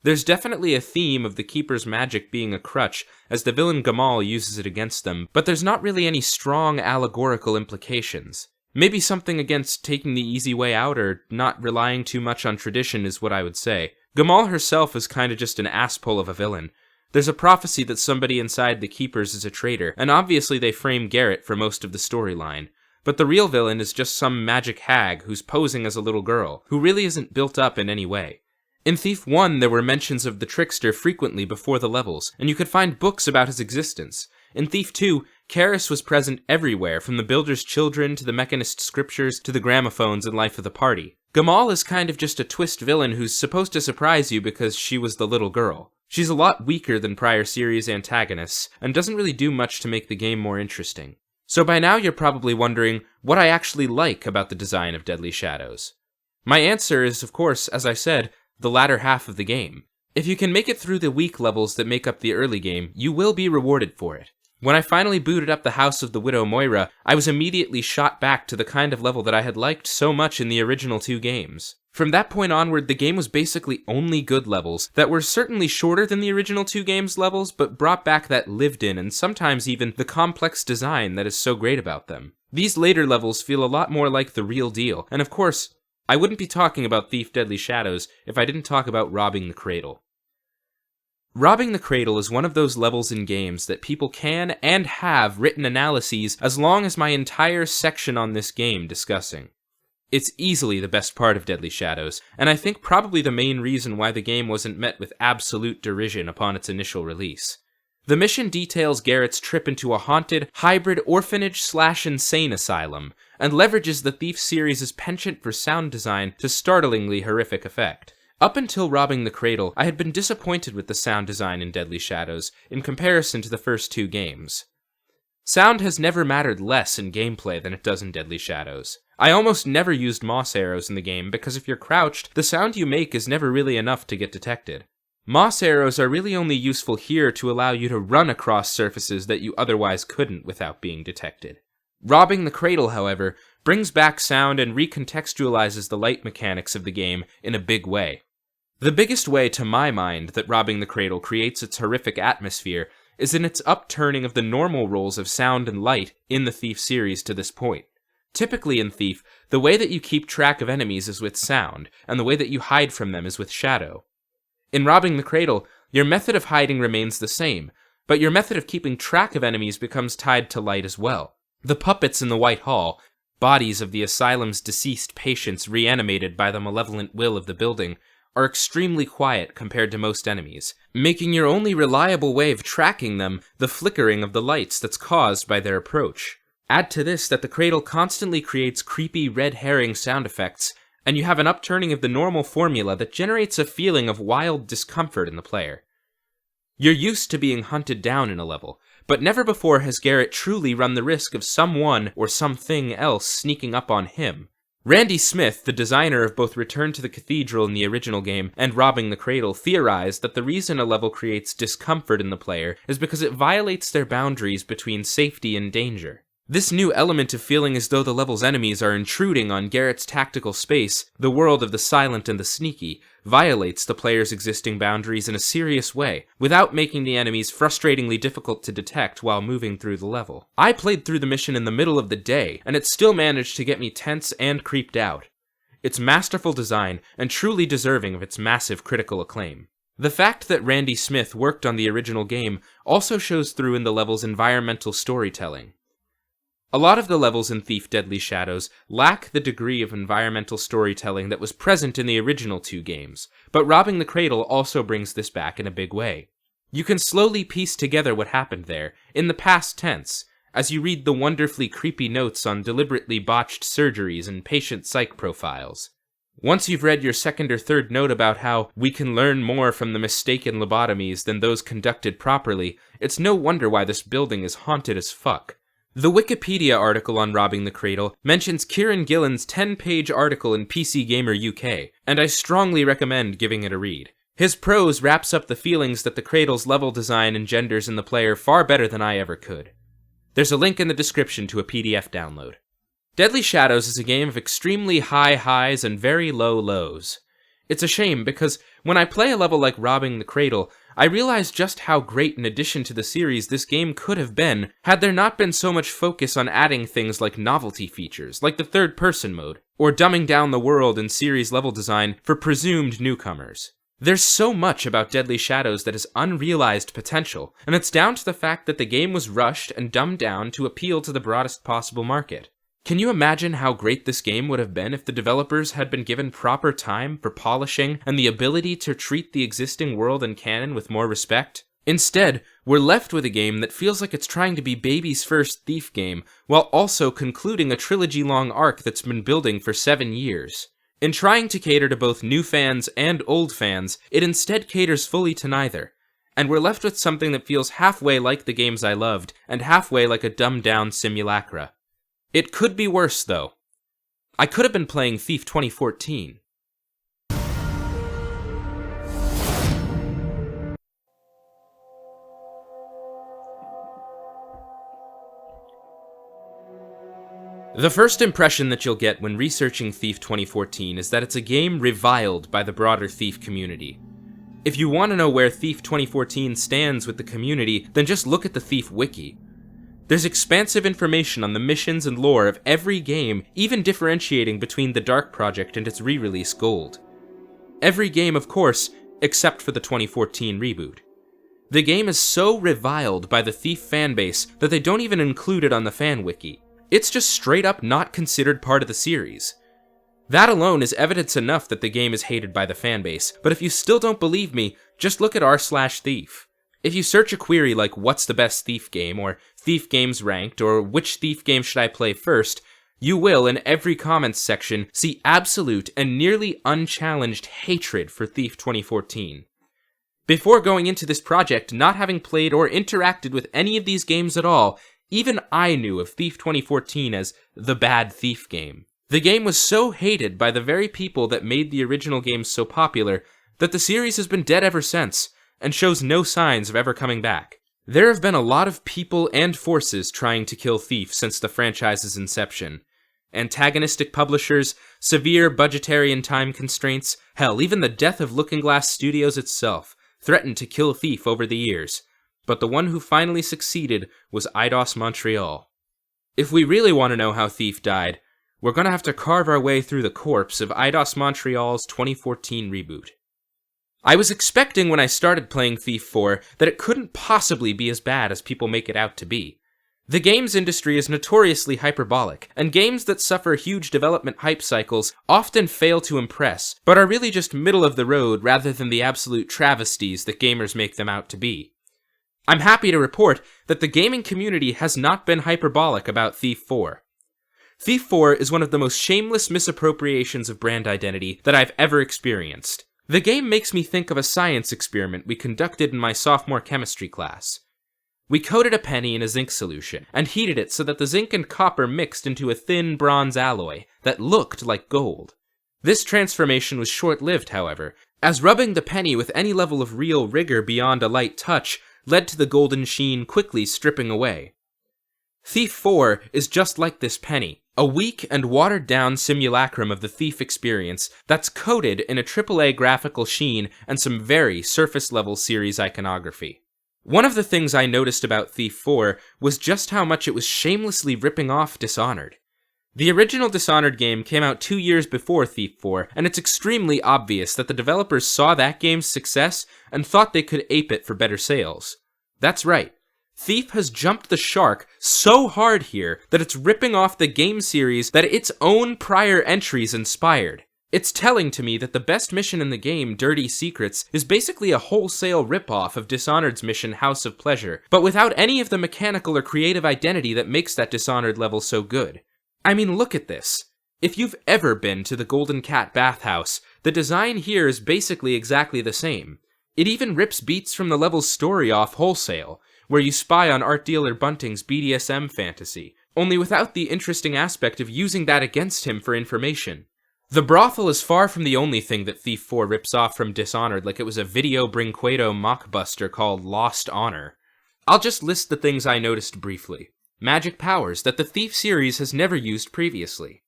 There's definitely a theme of the Keeper's magic being a crutch, as the villain Gamal uses it against them, but there's not really any strong allegorical implications. Maybe something against taking the easy way out or not relying too much on tradition is what I would say. Gamal herself is kinda just an asshole of a villain. There's a prophecy that somebody inside the Keepers is a traitor, and obviously they frame Garrett for most of the storyline. But the real villain is just some magic hag who's posing as a little girl, who really isn't built up in any way. In Thief 1, there were mentions of the trickster frequently before the levels, and you could find books about his existence. In Thief 2, Karis was present everywhere, from the Builder's Children to the Mechanist scriptures to the gramophones and life of the party. Gamal is kind of just a twist villain who's supposed to surprise you because she was the little girl. She's a lot weaker than prior series antagonists, and doesn't really do much to make the game more interesting. So by now you're probably wondering what I actually like about the design of Deadly Shadows. My answer is, of course, as I said, the latter half of the game. If you can make it through the weak levels that make up the early game, you will be rewarded for it. When I finally booted up the House of the Widow Moira, I was immediately shot back to the kind of level that I had liked so much in the original two games. From that point onward, the game was basically only good levels that were certainly shorter than the original two games levels, but brought back that lived-in and sometimes even the complex design that is so great about them. These later levels feel a lot more like the real deal, and of course, I wouldn't be talking about Thief Deadly Shadows if I didn't talk about robbing the cradle. Robbing the Cradle is one of those levels in games that people can and have written analyses as long as my entire section on this game discussing. It's easily the best part of Deadly Shadows, and I think probably the main reason why the game wasn't met with absolute derision upon its initial release. The mission details Garrett's trip into a haunted, hybrid orphanage/insane asylum, and leverages the Thief series' penchant for sound design to startlingly horrific effect. Up until robbing the cradle, I had been disappointed with the sound design in Deadly Shadows in comparison to the first two games. Sound has never mattered less in gameplay than it does in Deadly Shadows. I almost never used moss arrows in the game because if you're crouched, the sound you make is never really enough to get detected. Moss arrows are really only useful here to allow you to run across surfaces that you otherwise couldn't without being detected. Robbing the cradle, however, brings back sound and recontextualizes the light mechanics of the game in a big way. The biggest way, to my mind, that robbing the cradle creates its horrific atmosphere is in its upturning of the normal roles of sound and light in the Thief series to this point. Typically in Thief, the way that you keep track of enemies is with sound, and the way that you hide from them is with shadow. In robbing the cradle, your method of hiding remains the same, but your method of keeping track of enemies becomes tied to light as well. The puppets in the White Hall, bodies of the asylum's deceased patients reanimated by the malevolent will of the building, are extremely quiet compared to most enemies, making your only reliable way of tracking them the flickering of the lights that's caused by their approach. Add to this that the cradle constantly creates creepy red herring sound effects, and you have an upturning of the normal formula that generates a feeling of wild discomfort in the player. You're used to being hunted down in a level, but never before has Garrett truly run the risk of someone or something else sneaking up on him. Randy Smith, the designer of both Return to the Cathedral in the original game and Robbing the Cradle, theorized that the reason a level creates discomfort in the player is because it violates their boundaries between safety and danger. This new element of feeling as though the level's enemies are intruding on Garrett's tactical space, the world of the silent and the sneaky, violates the player's existing boundaries in a serious way, without making the enemies frustratingly difficult to detect while moving through the level. I played through the mission in the middle of the day, and it still managed to get me tense and creeped out. It's masterful design, and truly deserving of its massive critical acclaim. The fact that Randy Smith worked on the original game also shows through in the level's environmental storytelling. A lot of the levels in Thief Deadly Shadows lack the degree of environmental storytelling that was present in the original two games, but Robbing the Cradle also brings this back in a big way. You can slowly piece together what happened there, in the past tense, as you read the wonderfully creepy notes on deliberately botched surgeries and patient psych profiles. Once you've read your second or third note about how we can learn more from the mistaken lobotomies than those conducted properly, it's no wonder why this building is haunted as fuck. The Wikipedia article on Robbing the Cradle mentions Kieran Gillen's 10-page article in PC Gamer UK, and I strongly recommend giving it a read. His prose wraps up the feelings that the Cradle's level design engenders in the player far better than I ever could. There's a link in the description to a PDF download. Deadly Shadows is a game of extremely high highs and very low lows. It's a shame because when I play a level like Robbing the Cradle, I realize just how great an addition to the series this game could have been had there not been so much focus on adding things like novelty features, like the third-person mode, or dumbing down the world and series level design for presumed newcomers. There's so much about Deadly Shadows that is unrealized potential, and it's down to the fact that the game was rushed and dumbed down to appeal to the broadest possible market. Can you imagine how great this game would have been if the developers had been given proper time for polishing and the ability to treat the existing world and canon with more respect? Instead, we're left with a game that feels like it's trying to be baby's first Thief game, while also concluding a trilogy-long arc that's been building for 7 years. In trying to cater to both new fans and old fans, it instead caters fully to neither, and we're left with something that feels halfway like the games I loved, and halfway like a dumbed-down simulacra. It could be worse, though. I could have been playing Thief 2014. The first impression that you'll get when researching Thief 2014 is that it's a game reviled by the broader Thief community. If you want to know where Thief 2014 stands with the community, then just look at the Thief wiki. There's expansive information on the missions and lore of every game, even differentiating between the Dark Project and its re-release Gold. Every game, of course, except for the 2014 reboot. The game is so reviled by the Thief fanbase that they don't even include it on the fan wiki. It's just straight up not considered part of the series. That alone is evidence enough that the game is hated by the fanbase, but if you still don't believe me, just look at r/Thief. If you search a query like what's the best Thief game, or Thief games ranked, or which Thief game should I play first, You will, in every comments section, see absolute and nearly unchallenged hatred for Thief 2014. Before going into this project, not having played or interacted with any of these games at all, even I knew of Thief 2014 as the bad Thief game. The game was so hated by the very people that made the original game so popular that the series has been dead ever since, and shows no signs of ever coming back. There have been a lot of people and forces trying to kill Thief since the franchise's inception. Antagonistic publishers, severe budgetary and time constraints, hell, even the death of Looking Glass Studios itself threatened to kill Thief over the years, but the one who finally succeeded was Eidos Montreal. If we really want to know how Thief died, we're gonna have to carve our way through the corpse of Eidos Montreal's 2014 reboot. I was expecting when I started playing Thief 4 that it couldn't possibly be as bad as people make it out to be. The games industry is notoriously hyperbolic, and games that suffer huge development hype cycles often fail to impress, but are really just middle of the road rather than the absolute travesties that gamers make them out to be. I'm happy to report that the gaming community has not been hyperbolic about Thief 4. Thief 4 is one of the most shameless misappropriations of brand identity that I've ever experienced. The game makes me think of a science experiment we conducted in my sophomore chemistry class. We coated a penny in a zinc solution, and heated it so that the zinc and copper mixed into a thin bronze alloy that looked like gold. This transformation was short-lived, however, as rubbing the penny with any level of real rigor beyond a light touch led to the golden sheen quickly stripping away. Thief 4 is just like this penny, a weak and watered-down simulacrum of the Thief experience that's coated in a AAA graphical sheen and some very surface-level series iconography. One of the things I noticed about Thief 4 was just how much it was shamelessly ripping off Dishonored. The original Dishonored game came out 2 years before Thief 4, and it's extremely obvious that the developers saw that game's success and thought they could ape it for better sales. That's right. Thief has jumped the shark so hard here that it's ripping off the game series that its own prior entries inspired. It's telling to me that the best mission in the game, Dirty Secrets, is basically a wholesale ripoff of Dishonored's mission, House of Pleasure, but without any of the mechanical or creative identity that makes that Dishonored level so good. I mean, look at this. If you've ever been to the Golden Cat bathhouse, the design here is basically exactly the same. It even rips beats from the level's story off wholesale, where you spy on art dealer Bunting's BDSM fantasy, only without the interesting aspect of using that against him for information. The brothel is far from the only thing that Thief 4 rips off from Dishonored like it was a video Brinquedo mockbuster called Lost Honor. I'll just list the things I noticed briefly. Magic powers that the Thief series has never used previously.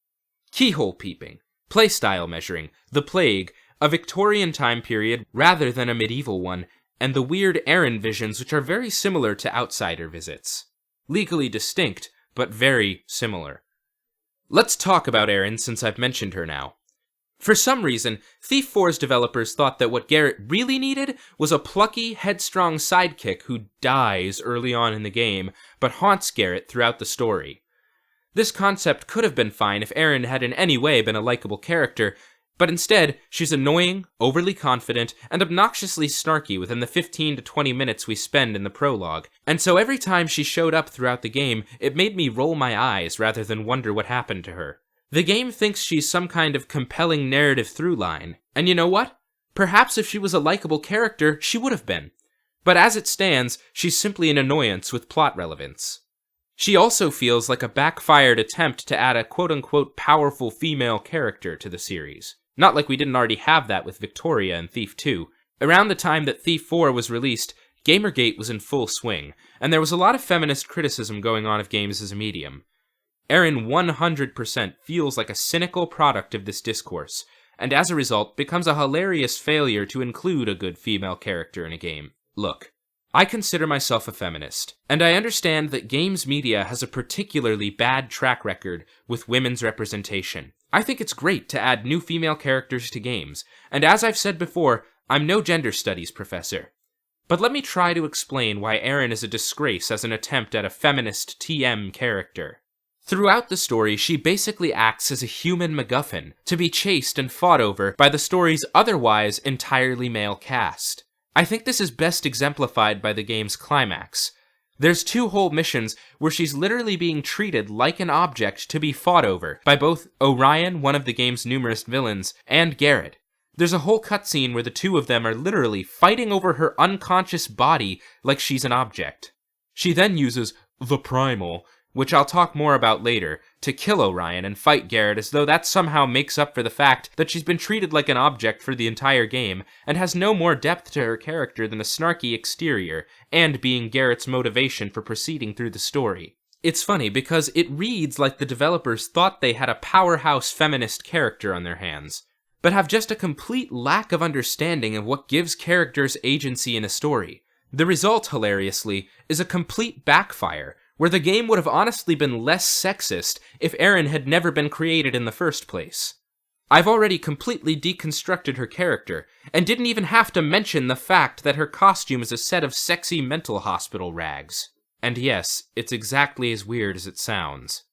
Keyhole peeping, playstyle measuring, the plague, a Victorian time period rather than a medieval one, and the weird Aaron visions which are very similar to Outsider visits. Legally distinct, but very similar. Let's talk about Erin since I've mentioned her now. For some reason, Thief 4's developers thought that what Garrett really needed was a plucky, headstrong sidekick who dies early on in the game, but haunts Garrett throughout the story. This concept could have been fine if Erin had in any way been a likable character, but instead, she's annoying, overly confident, and obnoxiously snarky within the 15 to 20 minutes we spend in the prologue, and so every time she showed up throughout the game, it made me roll my eyes rather than wonder what happened to her. The game thinks she's some kind of compelling narrative through line, and you know what? Perhaps if she was a likable character, she would have been. But as it stands, she's simply an annoyance with plot relevance. She also feels like a backfired attempt to add a quote-unquote powerful female character to the series. Not like we didn't already have that with Victoria in Thief 2. Around the time that Thief 4 was released, Gamergate was in full swing, and there was a lot of feminist criticism going on of games as a medium. Erin 100% feels like a cynical product of this discourse, and as a result becomes a hilarious failure to include a good female character in a game. Look, I consider myself a feminist, and I understand that games media has a particularly bad track record with women's representation. I think it's great to add new female characters to games, and as I've said before, I'm no gender studies professor. But let me try to explain why Erin is a disgrace as an attempt at a feminist TM character. Throughout the story, she basically acts as a human MacGuffin, to be chased and fought over by the story's otherwise entirely male cast. I think this is best exemplified by the game's climax. There's 2 whole missions where she's literally being treated like an object to be fought over by both Orion, one of the game's numerous villains, and Garrett. There's a whole cutscene where the 2 of them are literally fighting over her unconscious body like she's an object. She then uses the primal, which I'll talk more about later, to kill Orion and fight Garrett as though that somehow makes up for the fact that she's been treated like an object for the entire game and has no more depth to her character than a snarky exterior, and being Garrett's motivation for proceeding through the story. It's funny because it reads like the developers thought they had a powerhouse feminist character on their hands, but have just a complete lack of understanding of what gives characters agency in a story. The result, hilariously, is a complete backfire, where the game would have honestly been less sexist if Erin had never been created in the first place. I've already completely deconstructed her character, and didn't even have to mention the fact that her costume is a set of sexy mental hospital rags. And yes, it's exactly as weird as it sounds.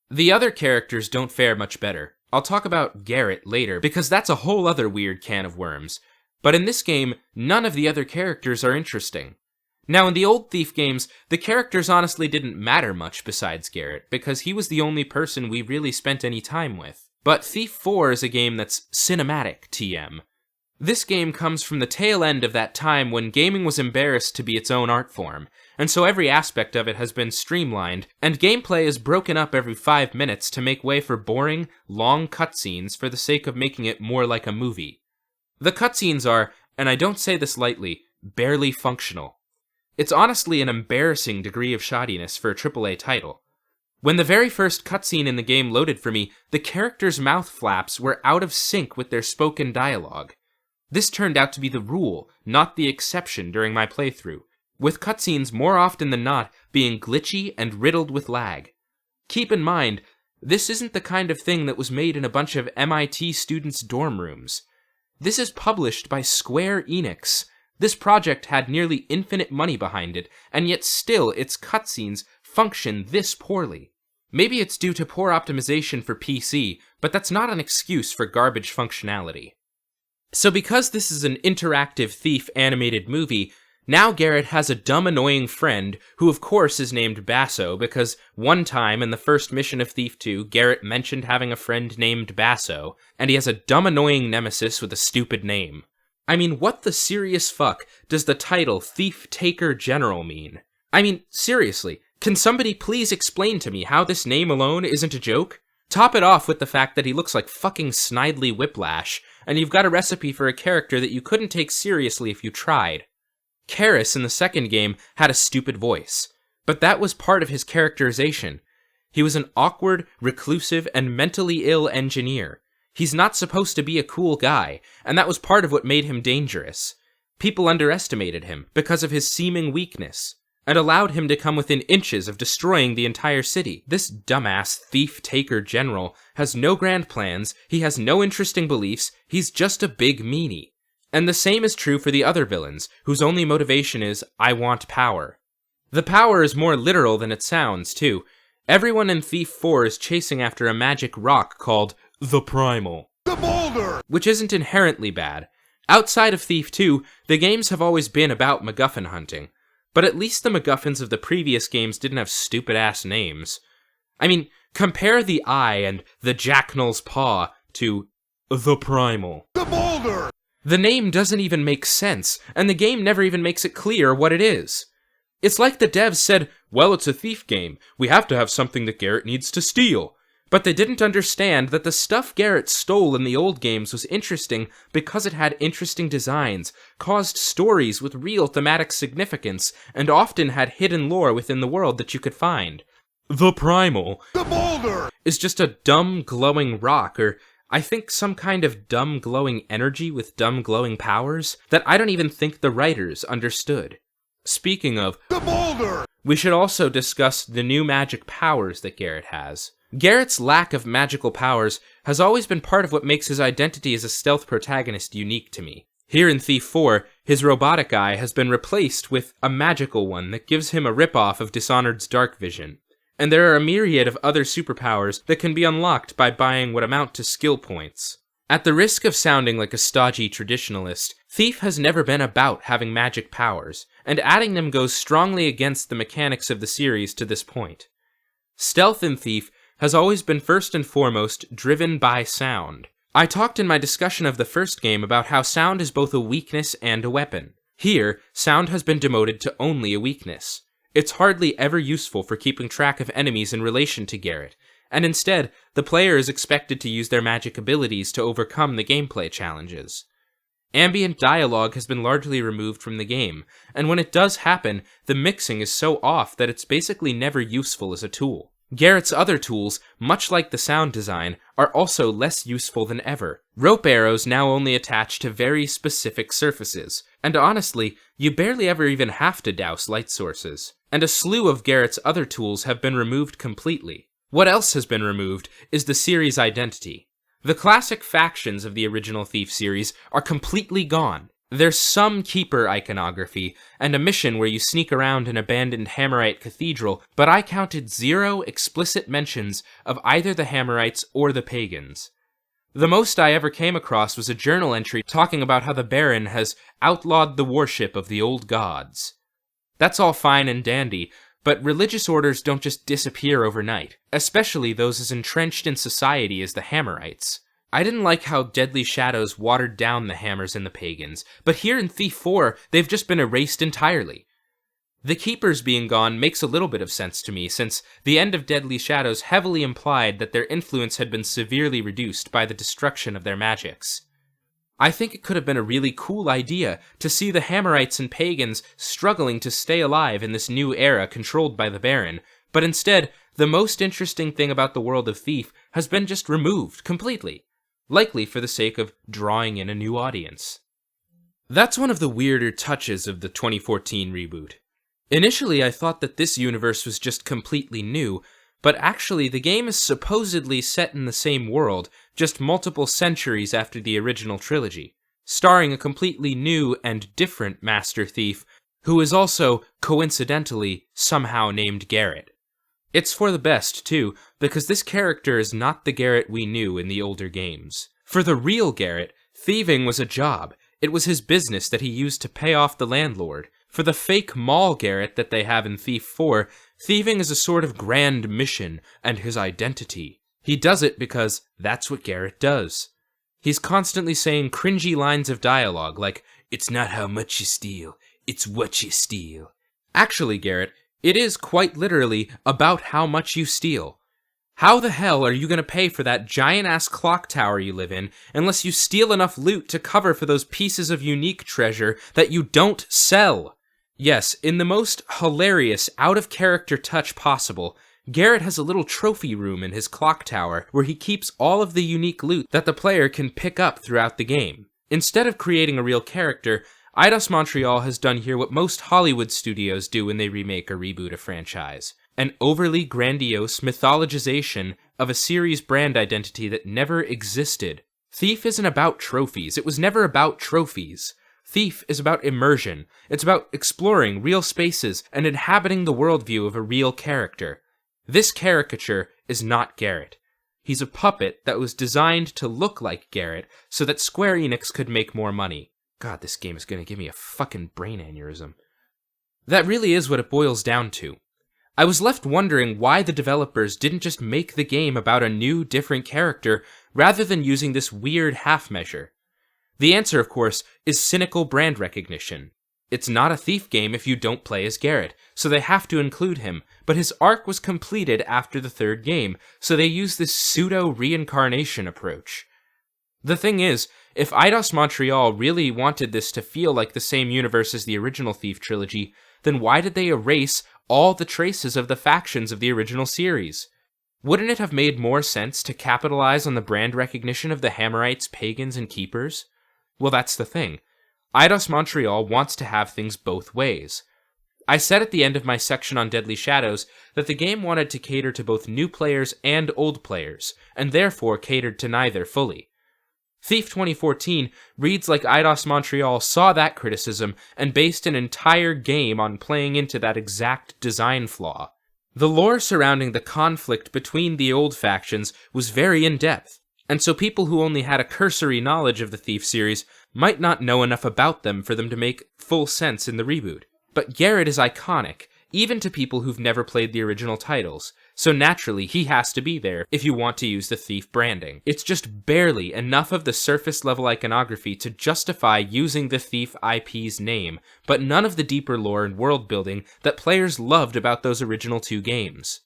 The other characters don't fare much better. I'll talk about Garrett later, because that's a whole other weird can of worms. But in this game, none of the other characters are interesting. Now, in the old Thief games, the characters honestly didn't matter much besides Garrett, because he was the only person we really spent any time with. But Thief 4 is a game that's cinematic, TM. This game comes from the tail end of that time when gaming was embarrassed to be its own art form, and so every aspect of it has been streamlined, and gameplay is broken up every 5 minutes to make way for boring, long cutscenes for the sake of making it more like a movie. The cutscenes are, and I don't say this lightly, barely functional. It's honestly an embarrassing degree of shoddiness for a AAA title. When the very first cutscene in the game loaded for me, the characters' mouth flaps were out of sync with their spoken dialogue. This turned out to be the rule, not the exception during my playthrough, with cutscenes more often than not being glitchy and riddled with lag. Keep in mind, this isn't the kind of thing that was made in a bunch of MIT students' dorm rooms. This is published by Square Enix. This project had nearly infinite money behind it, and yet still its cutscenes function this poorly. Maybe it's due to poor optimization for PC, but that's not an excuse for garbage functionality. So because this is an interactive Thief animated movie, now Garrett has a dumb annoying friend, who of course is named Basso, because one time in the first mission of Thief 2, Garrett mentioned having a friend named Basso, and he has a dumb annoying nemesis with a stupid name. I mean, what the serious fuck does the title Thief Taker General mean? I mean, seriously, can somebody please explain to me how this name alone isn't a joke? Top it off with the fact that he looks like fucking Snidely Whiplash, and you've got a recipe for a character that you couldn't take seriously if you tried. Karis in the second game had a stupid voice, but that was part of his characterization. He was an awkward, reclusive, and mentally ill engineer. He's not supposed to be a cool guy, and that was part of what made him dangerous. People underestimated him because of his seeming weakness, and allowed him to come within inches of destroying the entire city. This dumbass thief-taker general has no grand plans, he has no interesting beliefs, he's just a big meanie. And the same is true for the other villains, whose only motivation is, I want power. The power is more literal than it sounds, too. Everyone in Thief 4 is chasing after a magic rock called the Primal. The Boulder! Which isn't inherently bad. Outside of Thief 2, the games have always been about MacGuffin hunting. But at least the MacGuffins of the previous games didn't have stupid-ass names. I mean, compare the Eye and the Jacknal's Paw to the Primal. The Boulder! The name doesn't even make sense, and the game never even makes it clear what it is. It's like the devs said, well, it's a Thief game. We have to have something that Garrett needs to steal. But they didn't understand that the stuff Garrett stole in the old games was interesting because it had interesting designs, caused stories with real thematic significance, and often had hidden lore within the world that you could find. The Primal, the Boulder, is just a dumb glowing rock, or I think some kind of dumb glowing energy with dumb glowing powers that I don't even think the writers understood. Speaking of the Boulder, we should also discuss the new magic powers that Garrett has. Garrett's lack of magical powers has always been part of what makes his identity as a stealth protagonist unique to me. Here in Thief 4, his robotic eye has been replaced with a magical one that gives him a ripoff of Dishonored's dark vision. And there are a myriad of other superpowers that can be unlocked by buying what amount to skill points. At the risk of sounding like a stodgy traditionalist, Thief has never been about having magic powers, and adding them goes strongly against the mechanics of the series to this point. Stealth in Thief has always been first and foremost driven by sound. I talked in my discussion of the first game about how sound is both a weakness and a weapon. Here, sound has been demoted to only a weakness. It's hardly ever useful for keeping track of enemies in relation to Garrett, and instead, the player is expected to use their magic abilities to overcome the gameplay challenges. Ambient dialogue has been largely removed from the game, and when it does happen, the mixing is so off that it's basically never useful as a tool. Garrett's other tools, much like the sound design, are also less useful than ever. Rope arrows now only attach to very specific surfaces, and honestly, you barely ever even have to douse light sources. And a slew of Garrett's other tools have been removed completely. What else has been removed is the series' identity. The classic factions of the original Thief series are completely gone. There's some Keeper iconography, and a mission where you sneak around an abandoned Hammerite cathedral, but I counted 0 explicit mentions of either the Hammerites or the Pagans. The most I ever came across was a journal entry talking about how the Baron has outlawed the worship of the old gods. That's all fine and dandy, but religious orders don't just disappear overnight, especially those as entrenched in society as the Hammerites. I didn't like how Deadly Shadows watered down the Hammers and the Pagans, but here in Thief 4, they've just been erased entirely. The Keepers being gone makes a little bit of sense to me, since the end of Deadly Shadows heavily implied that their influence had been severely reduced by the destruction of their magics. I think it could have been a really cool idea to see the Hammerites and Pagans struggling to stay alive in this new era controlled by the Baron, but instead, the most interesting thing about the world of Thief has been just removed completely, likely for the sake of drawing in a new audience. That's one of the weirder touches of the 2014 reboot. Initially, I thought that this universe was just completely new, but actually the game is supposedly set in the same world, just multiple centuries after the original trilogy, starring a completely new and different Master Thief, who is also, coincidentally, somehow named Garrett. It's for the best, too, because this character is not the Garrett we knew in the older games. For the real Garrett, thieving was a job. It was his business that he used to pay off the landlord. For the fake mall Garrett that they have in Thief 4, thieving is a sort of grand mission and his identity. He does it because that's what Garrett does. He's constantly saying cringy lines of dialogue like, "It's not how much you steal, it's what you steal." Actually, Garrett, it is quite literally about how much you steal. How the hell are you going to pay for that giant-ass clock tower you live in unless you steal enough loot to cover for those pieces of unique treasure that you don't sell? Yes, in the most hilarious, out-of-character touch possible, Garrett has a little trophy room in his clock tower where he keeps all of the unique loot that the player can pick up throughout the game. Instead of creating a real character, Eidos Montreal has done here what most Hollywood studios do when they remake or reboot a franchise. An overly grandiose mythologization of a series brand identity that never existed. Thief isn't about trophies. It was never about trophies. Thief is about immersion. It's about exploring real spaces and inhabiting the worldview of a real character. This caricature is not Garrett. He's a puppet that was designed to look like Garrett so that Square Enix could make more money. God, this game is gonna give me a fucking brain aneurysm. That really is what it boils down to. I was left wondering why the developers didn't just make the game about a new, different character rather than using this weird half measure. The answer, of course, is cynical brand recognition. It's not a Thief game if you don't play as Garrett, so they have to include him, but his arc was completed after the third game, so they use this pseudo-reincarnation approach. The thing is, if Eidos Montreal really wanted this to feel like the same universe as the original Thief trilogy, then why did they erase all the traces of the factions of the original series? Wouldn't it have made more sense to capitalize on the brand recognition of the Hammerites, Pagans, and Keepers? Well, that's the thing. Eidos Montreal wants to have things both ways. I said at the end of my section on Deadly Shadows that the game wanted to cater to both new players and old players, and therefore catered to neither fully. Thief 2014 reads like Eidos Montreal saw that criticism and based an entire game on playing into that exact design flaw. The lore surrounding the conflict between the old factions was very in-depth. and so people who only had a cursory knowledge of the Thief series might not know enough about them for them to make full sense in the reboot. But Garrett is iconic, even to people who've never played the original titles, so naturally he has to be there if you want to use the Thief branding. It's just barely enough of the surface level iconography to justify using the Thief IP's name, but none of the deeper lore and world building that players loved about those original 2 games.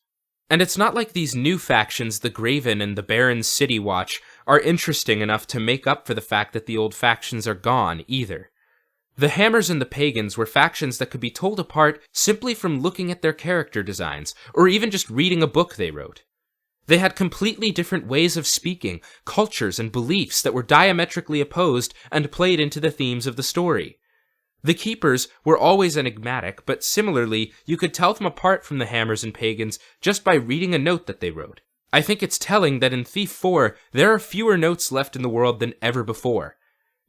And it's not like these new factions, the Graven and the Baron's City Watch, are interesting enough to make up for the fact that the old factions are gone, either. The Hammers and the Pagans were factions that could be told apart simply from looking at their character designs, or even just reading a book they wrote. They had completely different ways of speaking, cultures, and beliefs that were diametrically opposed and played into the themes of the story. The Keepers were always enigmatic, but similarly, you could tell them apart from the Hammers and Pagans just by reading a note that they wrote. I think it's telling that in Thief 4, there are fewer notes left in the world than ever before.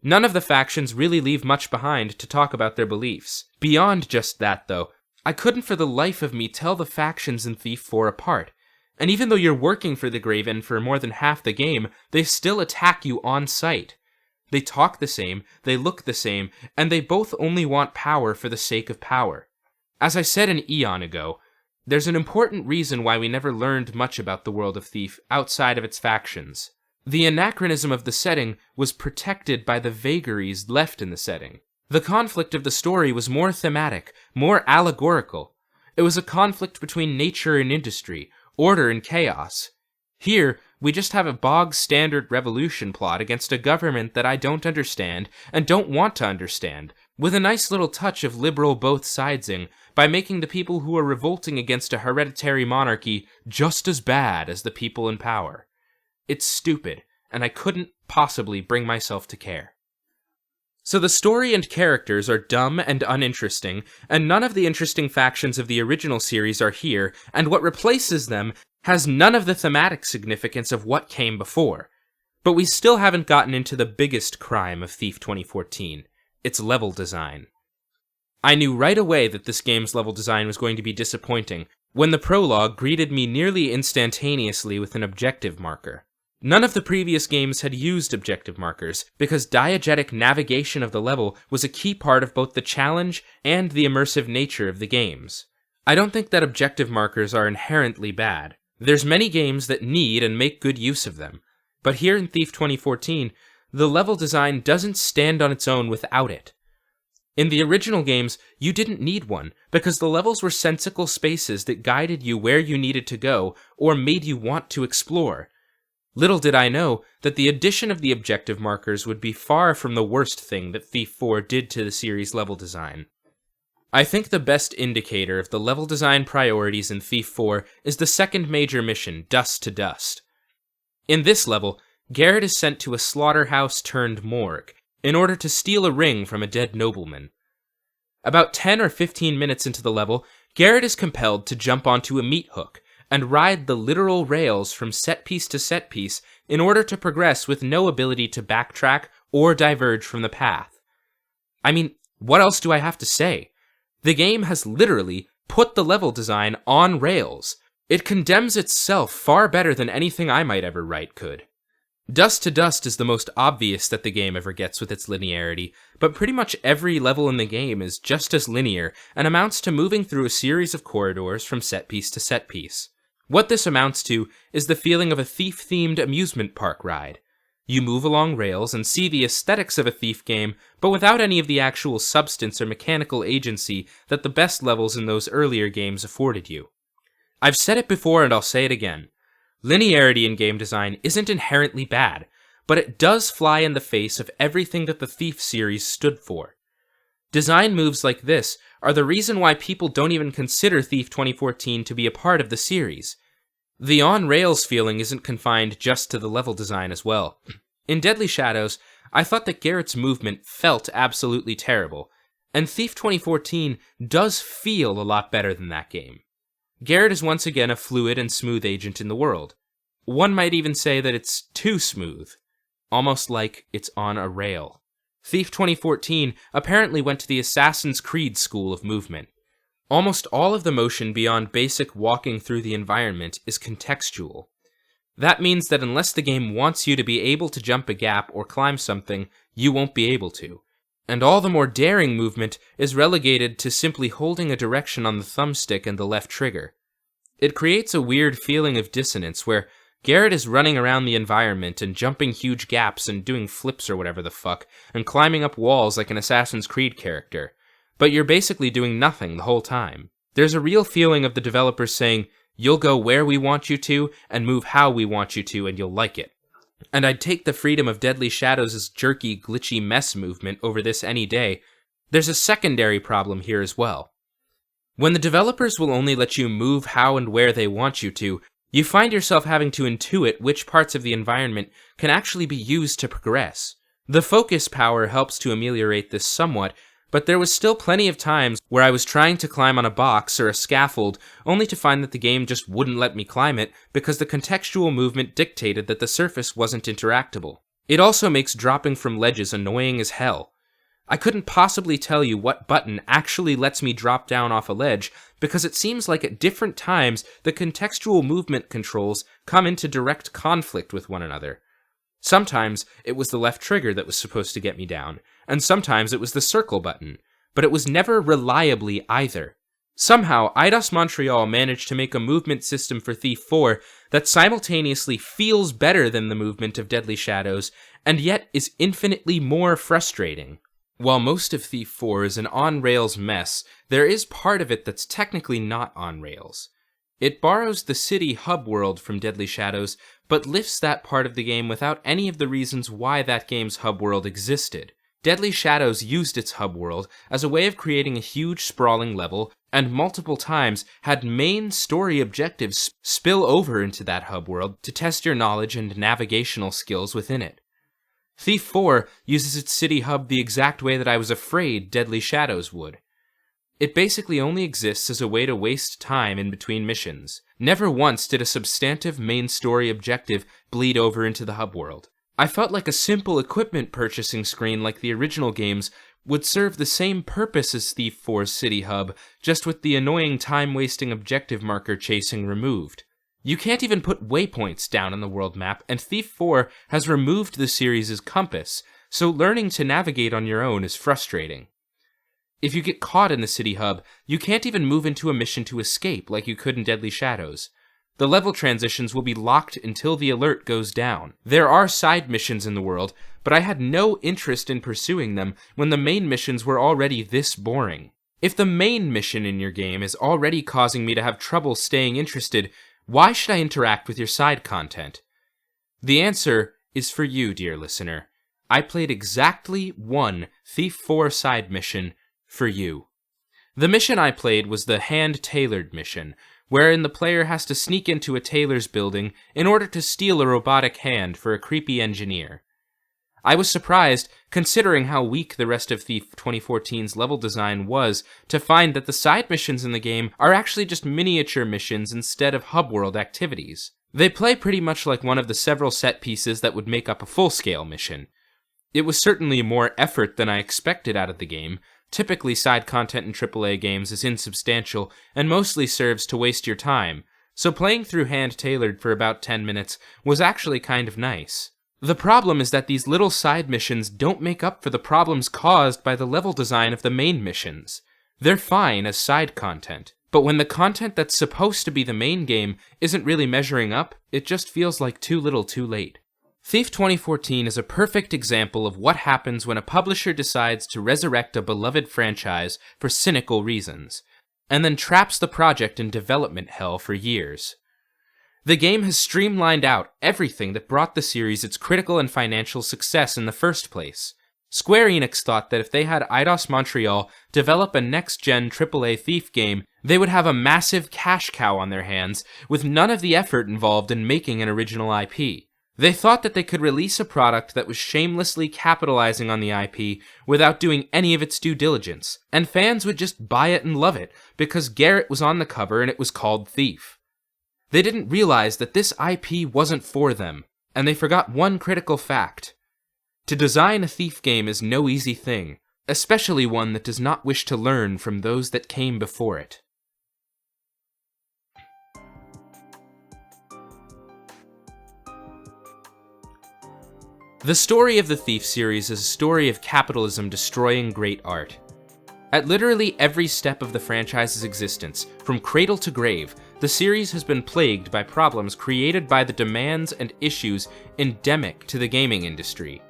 None of the factions really leave much behind to talk about their beliefs. Beyond just that, though, I couldn't for the life of me tell the factions in Thief 4 apart. And even though you're working for the Graven for more than half the game, they still attack you on sight. They talk the same, they look the same, and they both only want power for the sake of power. As I said an eon ago, there's an important reason why we never learned much about the world of Thief outside of its factions. The anachronism of the setting was protected by the vagaries left in the setting. The conflict of the story was more thematic, more allegorical. It was a conflict between nature and industry, order and chaos. Here, we just have a bog-standard revolution plot against a government that I don't understand and don't want to understand, with a nice little touch of liberal both-sidesing by making the people who are revolting against a hereditary monarchy just as bad as the people in power. It's stupid, and I couldn't possibly bring myself to care. So the story and characters are dumb and uninteresting, and none of the interesting factions of the original series are here, and what replaces them has none of the thematic significance of what came before. But we still haven't gotten into the biggest crime of Thief 2014, its level design. I knew right away that this game's level design was going to be disappointing when the prologue greeted me nearly instantaneously with an objective marker. None of the previous games had used objective markers, because diegetic navigation of the level was a key part of both the challenge and the immersive nature of the games. I don't think that objective markers are inherently bad. There's many games that need and make good use of them, but here in Thief 2014, the level design doesn't stand on its own without it. In the original games, you didn't need one, because the levels were sensical spaces that guided you where you needed to go, or made you want to explore. Little did I know that the addition of the objective markers would be far from the worst thing that Thief 4 did to the series' level design. I think the best indicator of the level design priorities in Thief 4 is the second major mission, Dust to Dust. In this level, Garrett is sent to a slaughterhouse-turned-morgue in order to steal a ring from a dead nobleman. About 10 or 15 minutes into the level, Garrett is compelled to jump onto a meat hook and ride the literal rails from set piece to set piece in order to progress with no ability to backtrack or diverge from the path. I mean, what else do I have to say? The game has literally put the level design on rails. It condemns itself far better than anything I might ever write could. Dust to Dust is the most obvious that the game ever gets with its linearity, but pretty much every level in the game is just as linear and amounts to moving through a series of corridors from set piece to set piece. What this amounts to is the feeling of a Thief-themed amusement park ride. You move along rails and see the aesthetics of a Thief game, but without any of the actual substance or mechanical agency that the best levels in those earlier games afforded you. I've said it before and I'll say it again. Linearity in game design isn't inherently bad, but it does fly in the face of everything that the Thief series stood for. Design moves like this are the reason why people don't even consider Thief 2014 to be a part of the series. The on-rails feeling isn't confined just to the level design as well. In Deadly Shadows, I thought that Garrett's movement felt absolutely terrible, and Thief 2014 does feel a lot better than that game. Garrett is once again a fluid and smooth agent in the world. One might even say that it's too smooth, almost like it's on a rail. Thief 2014 apparently went to the Assassin's Creed school of movement. Almost all of the motion beyond basic walking through the environment is contextual. That means that unless the game wants you to be able to jump a gap or climb something, you won't be able to. And all the more daring movement is relegated to simply holding a direction on the thumbstick and the left trigger. It creates a weird feeling of dissonance where Garrett is running around the environment and jumping huge gaps and doing flips or whatever the fuck, and climbing up walls like an Assassin's Creed character. But you're basically doing nothing the whole time. There's a real feeling of the developers saying, you'll go where we want you to, and move how we want you to, and you'll like it. And I'd take the freedom of Deadly Shadows' jerky, glitchy mess movement over this any day. There's a secondary problem here as well. When the developers will only let you move how and where they want you to, you find yourself having to intuit which parts of the environment can actually be used to progress. The focus power helps to ameliorate this somewhat, but there was still plenty of times where I was trying to climb on a box or a scaffold, only to find that the game just wouldn't let me climb it because the contextual movement dictated that the surface wasn't interactable. It also makes dropping from ledges annoying as hell. I couldn't possibly tell you what button actually lets me drop down off a ledge because it seems like at different times the contextual movement controls come into direct conflict with one another. Sometimes it was the left trigger that was supposed to get me down, and sometimes it was the circle button, but it was never reliably either. Somehow, Eidos Montreal managed to make a movement system for Thief 4 that simultaneously feels better than the movement of Deadly Shadows, and yet is infinitely more frustrating. While most of Thief 4 is an on-rails mess, there is part of it that's technically not on rails. It borrows the city hub world from Deadly Shadows, but lifts that part of the game without any of the reasons why that game's hub world existed. Deadly Shadows used its hub world as a way of creating a huge sprawling level, and multiple times had main story objectives spill over into that hub world to test your knowledge and navigational skills within it. Thief 4 uses its city hub the exact way that I was afraid Deadly Shadows would. It basically only exists as a way to waste time in between missions. Never once did a substantive main story objective bleed over into the hub world. I felt like a simple equipment purchasing screen like the original games would serve the same purpose as Thief 4's city hub, just with the annoying time-wasting objective marker chasing removed. You can't even put waypoints down on the world map, and Thief 4 has removed the series' compass, so learning to navigate on your own is frustrating. If you get caught in the city hub, you can't even move into a mission to escape like you could in Deadly Shadows. The level transitions will be locked until the alert goes down. There are side missions in the world, but I had no interest in pursuing them when the main missions were already this boring. If the main mission in your game is already causing me to have trouble staying interested, why should I interact with your side content? The answer is for you, dear listener. I played exactly one Thief 4 side mission for you. The mission I played was the hand-tailored mission, wherein the player has to sneak into a tailor's building in order to steal a robotic hand for a creepy engineer. I was surprised, considering how weak the rest of Thief 2014's level design was, to find that the side missions in the game are actually just miniature missions instead of hub-world activities. They play pretty much like one of the several set pieces that would make up a full-scale mission. It was certainly more effort than I expected out of the game. Typically, side content in AAA games is insubstantial and mostly serves to waste your time, so playing through hand-tailored for about 10 minutes was actually kind of nice. The problem is that these little side missions don't make up for the problems caused by the level design of the main missions. They're fine as side content, but when the content that's supposed to be the main game isn't really measuring up, it just feels like too little too late. Thief 2014 is a perfect example of what happens when a publisher decides to resurrect a beloved franchise for cynical reasons, and then traps the project in development hell for years. The game has streamlined out everything that brought the series its critical and financial success in the first place. Square Enix thought that if they had Eidos Montreal develop a next-gen AAA Thief game, they would have a massive cash cow on their hands, with none of the effort involved in making an original IP. They thought that they could release a product that was shamelessly capitalizing on the IP without doing any of its due diligence, and fans would just buy it and love it because Garrett was on the cover and it was called Thief. They didn't realize that this IP wasn't for them, and they forgot one critical fact. To design a Thief game is no easy thing, especially one that does not wish to learn from those that came before it. The story of the Thief series is a story of capitalism destroying great art. At literally every step of the franchise's existence, from cradle to grave, the series has been plagued by problems created by the demands and issues endemic to the gaming industry.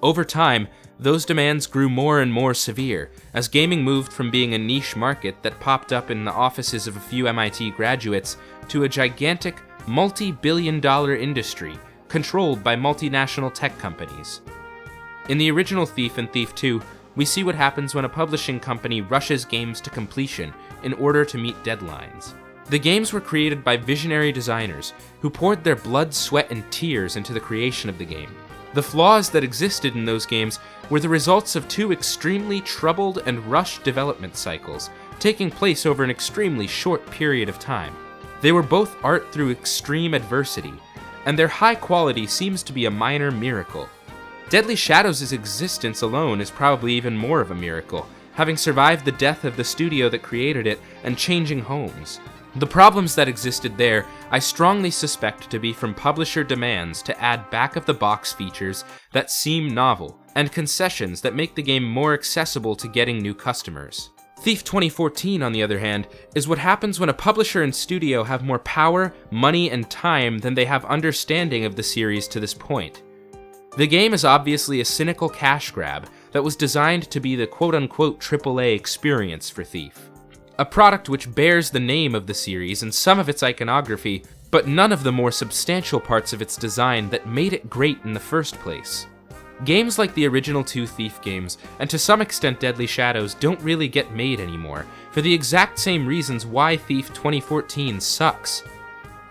Over time, those demands grew more and more severe, as gaming moved from being a niche market that popped up in the offices of a few MIT graduates to a gigantic, multi-billion-dollar industry controlled by multinational tech companies. In the original Thief and Thief 2, we see what happens when a publishing company rushes games to completion in order to meet deadlines. The games were created by visionary designers who poured their blood, sweat, and tears into the creation of the game. The flaws that existed in those games were the results of two extremely troubled and rushed development cycles, taking place over an extremely short period of time. They were both art through extreme adversity, and their high quality seems to be a minor miracle. Deadly Shadows' existence alone is probably even more of a miracle, having survived the death of the studio that created it and changing homes. The problems that existed there, I strongly suspect to be from publisher demands to add back-of-the-box features that seem novel, and concessions that make the game more accessible to getting new customers. Thief 2014, on the other hand, is what happens when a publisher and studio have more power, money, and time than they have understanding of the series to this point. The game is obviously a cynical cash grab that was designed to be the quote-unquote AAA experience for Thief. A product which bears the name of the series and some of its iconography, but none of the more substantial parts of its design that made it great in the first place. Games like the original two Thief games, and to some extent Deadly Shadows, don't really get made anymore, for the exact same reasons why Thief 2014 sucks.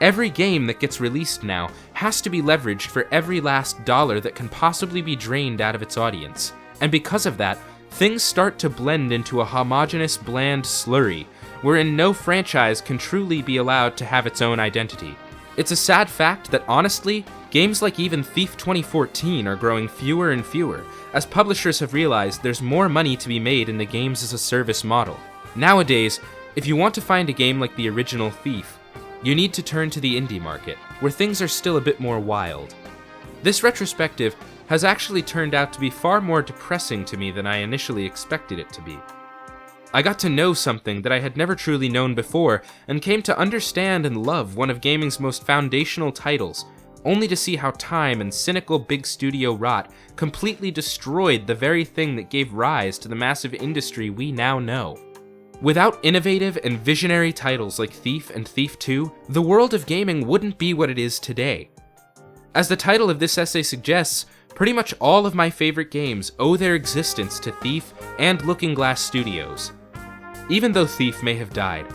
Every game that gets released now has to be leveraged for every last dollar that can possibly be drained out of its audience, and because of that, things start to blend into a homogeneous, bland slurry, wherein no franchise can truly be allowed to have its own identity. It's a sad fact that honestly, games like even Thief 2014 are growing fewer and fewer, as publishers have realized there's more money to be made in the games as a service model. Nowadays, if you want to find a game like the original Thief, you need to turn to the indie market, where things are still a bit more wild. This retrospective has actually turned out to be far more depressing to me than I initially expected it to be. I got to know something that I had never truly known before, and came to understand and love one of gaming's most foundational titles, only to see how time and cynical big studio rot completely destroyed the very thing that gave rise to the massive industry we now know. Without innovative and visionary titles like Thief and Thief 2, the world of gaming wouldn't be what it is today. As the title of this essay suggests, pretty much all of my favorite games owe their existence to Thief and Looking Glass Studios. Even though Thief may have died,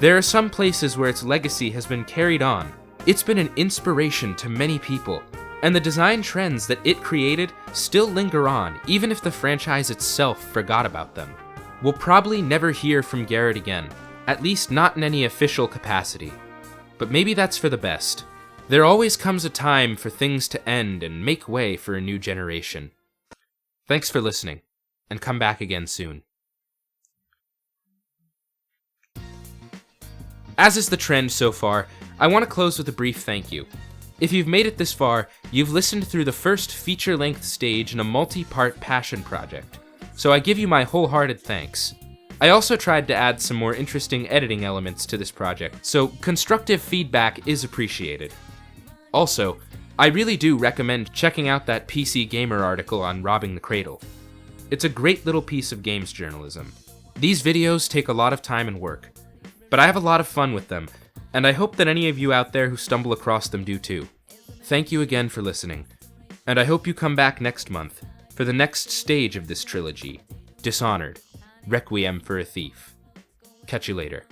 there are some places where its legacy has been carried on. It's been an inspiration to many people, and the design trends that it created still linger on, even if the franchise itself forgot about them. We'll probably never hear from Garrett again, at least not in any official capacity. But maybe that's for the best. There always comes a time for things to end and make way for a new generation. Thanks for listening, and come back again soon. As is the trend so far, I want to close with a brief thank you. If you've made it this far, you've listened through the first feature-length stage in a multi-part passion project, so I give you my wholehearted thanks. I also tried to add some more interesting editing elements to this project, so constructive feedback is appreciated. Also, I really do recommend checking out that PC Gamer article on robbing the cradle. It's a great little piece of games journalism. These videos take a lot of time and work, but I have a lot of fun with them, and I hope that any of you out there who stumble across them do too. Thank you again for listening, and I hope you come back next month for the next stage of this trilogy, Dishonored, Requiem for a Thief. Catch you later.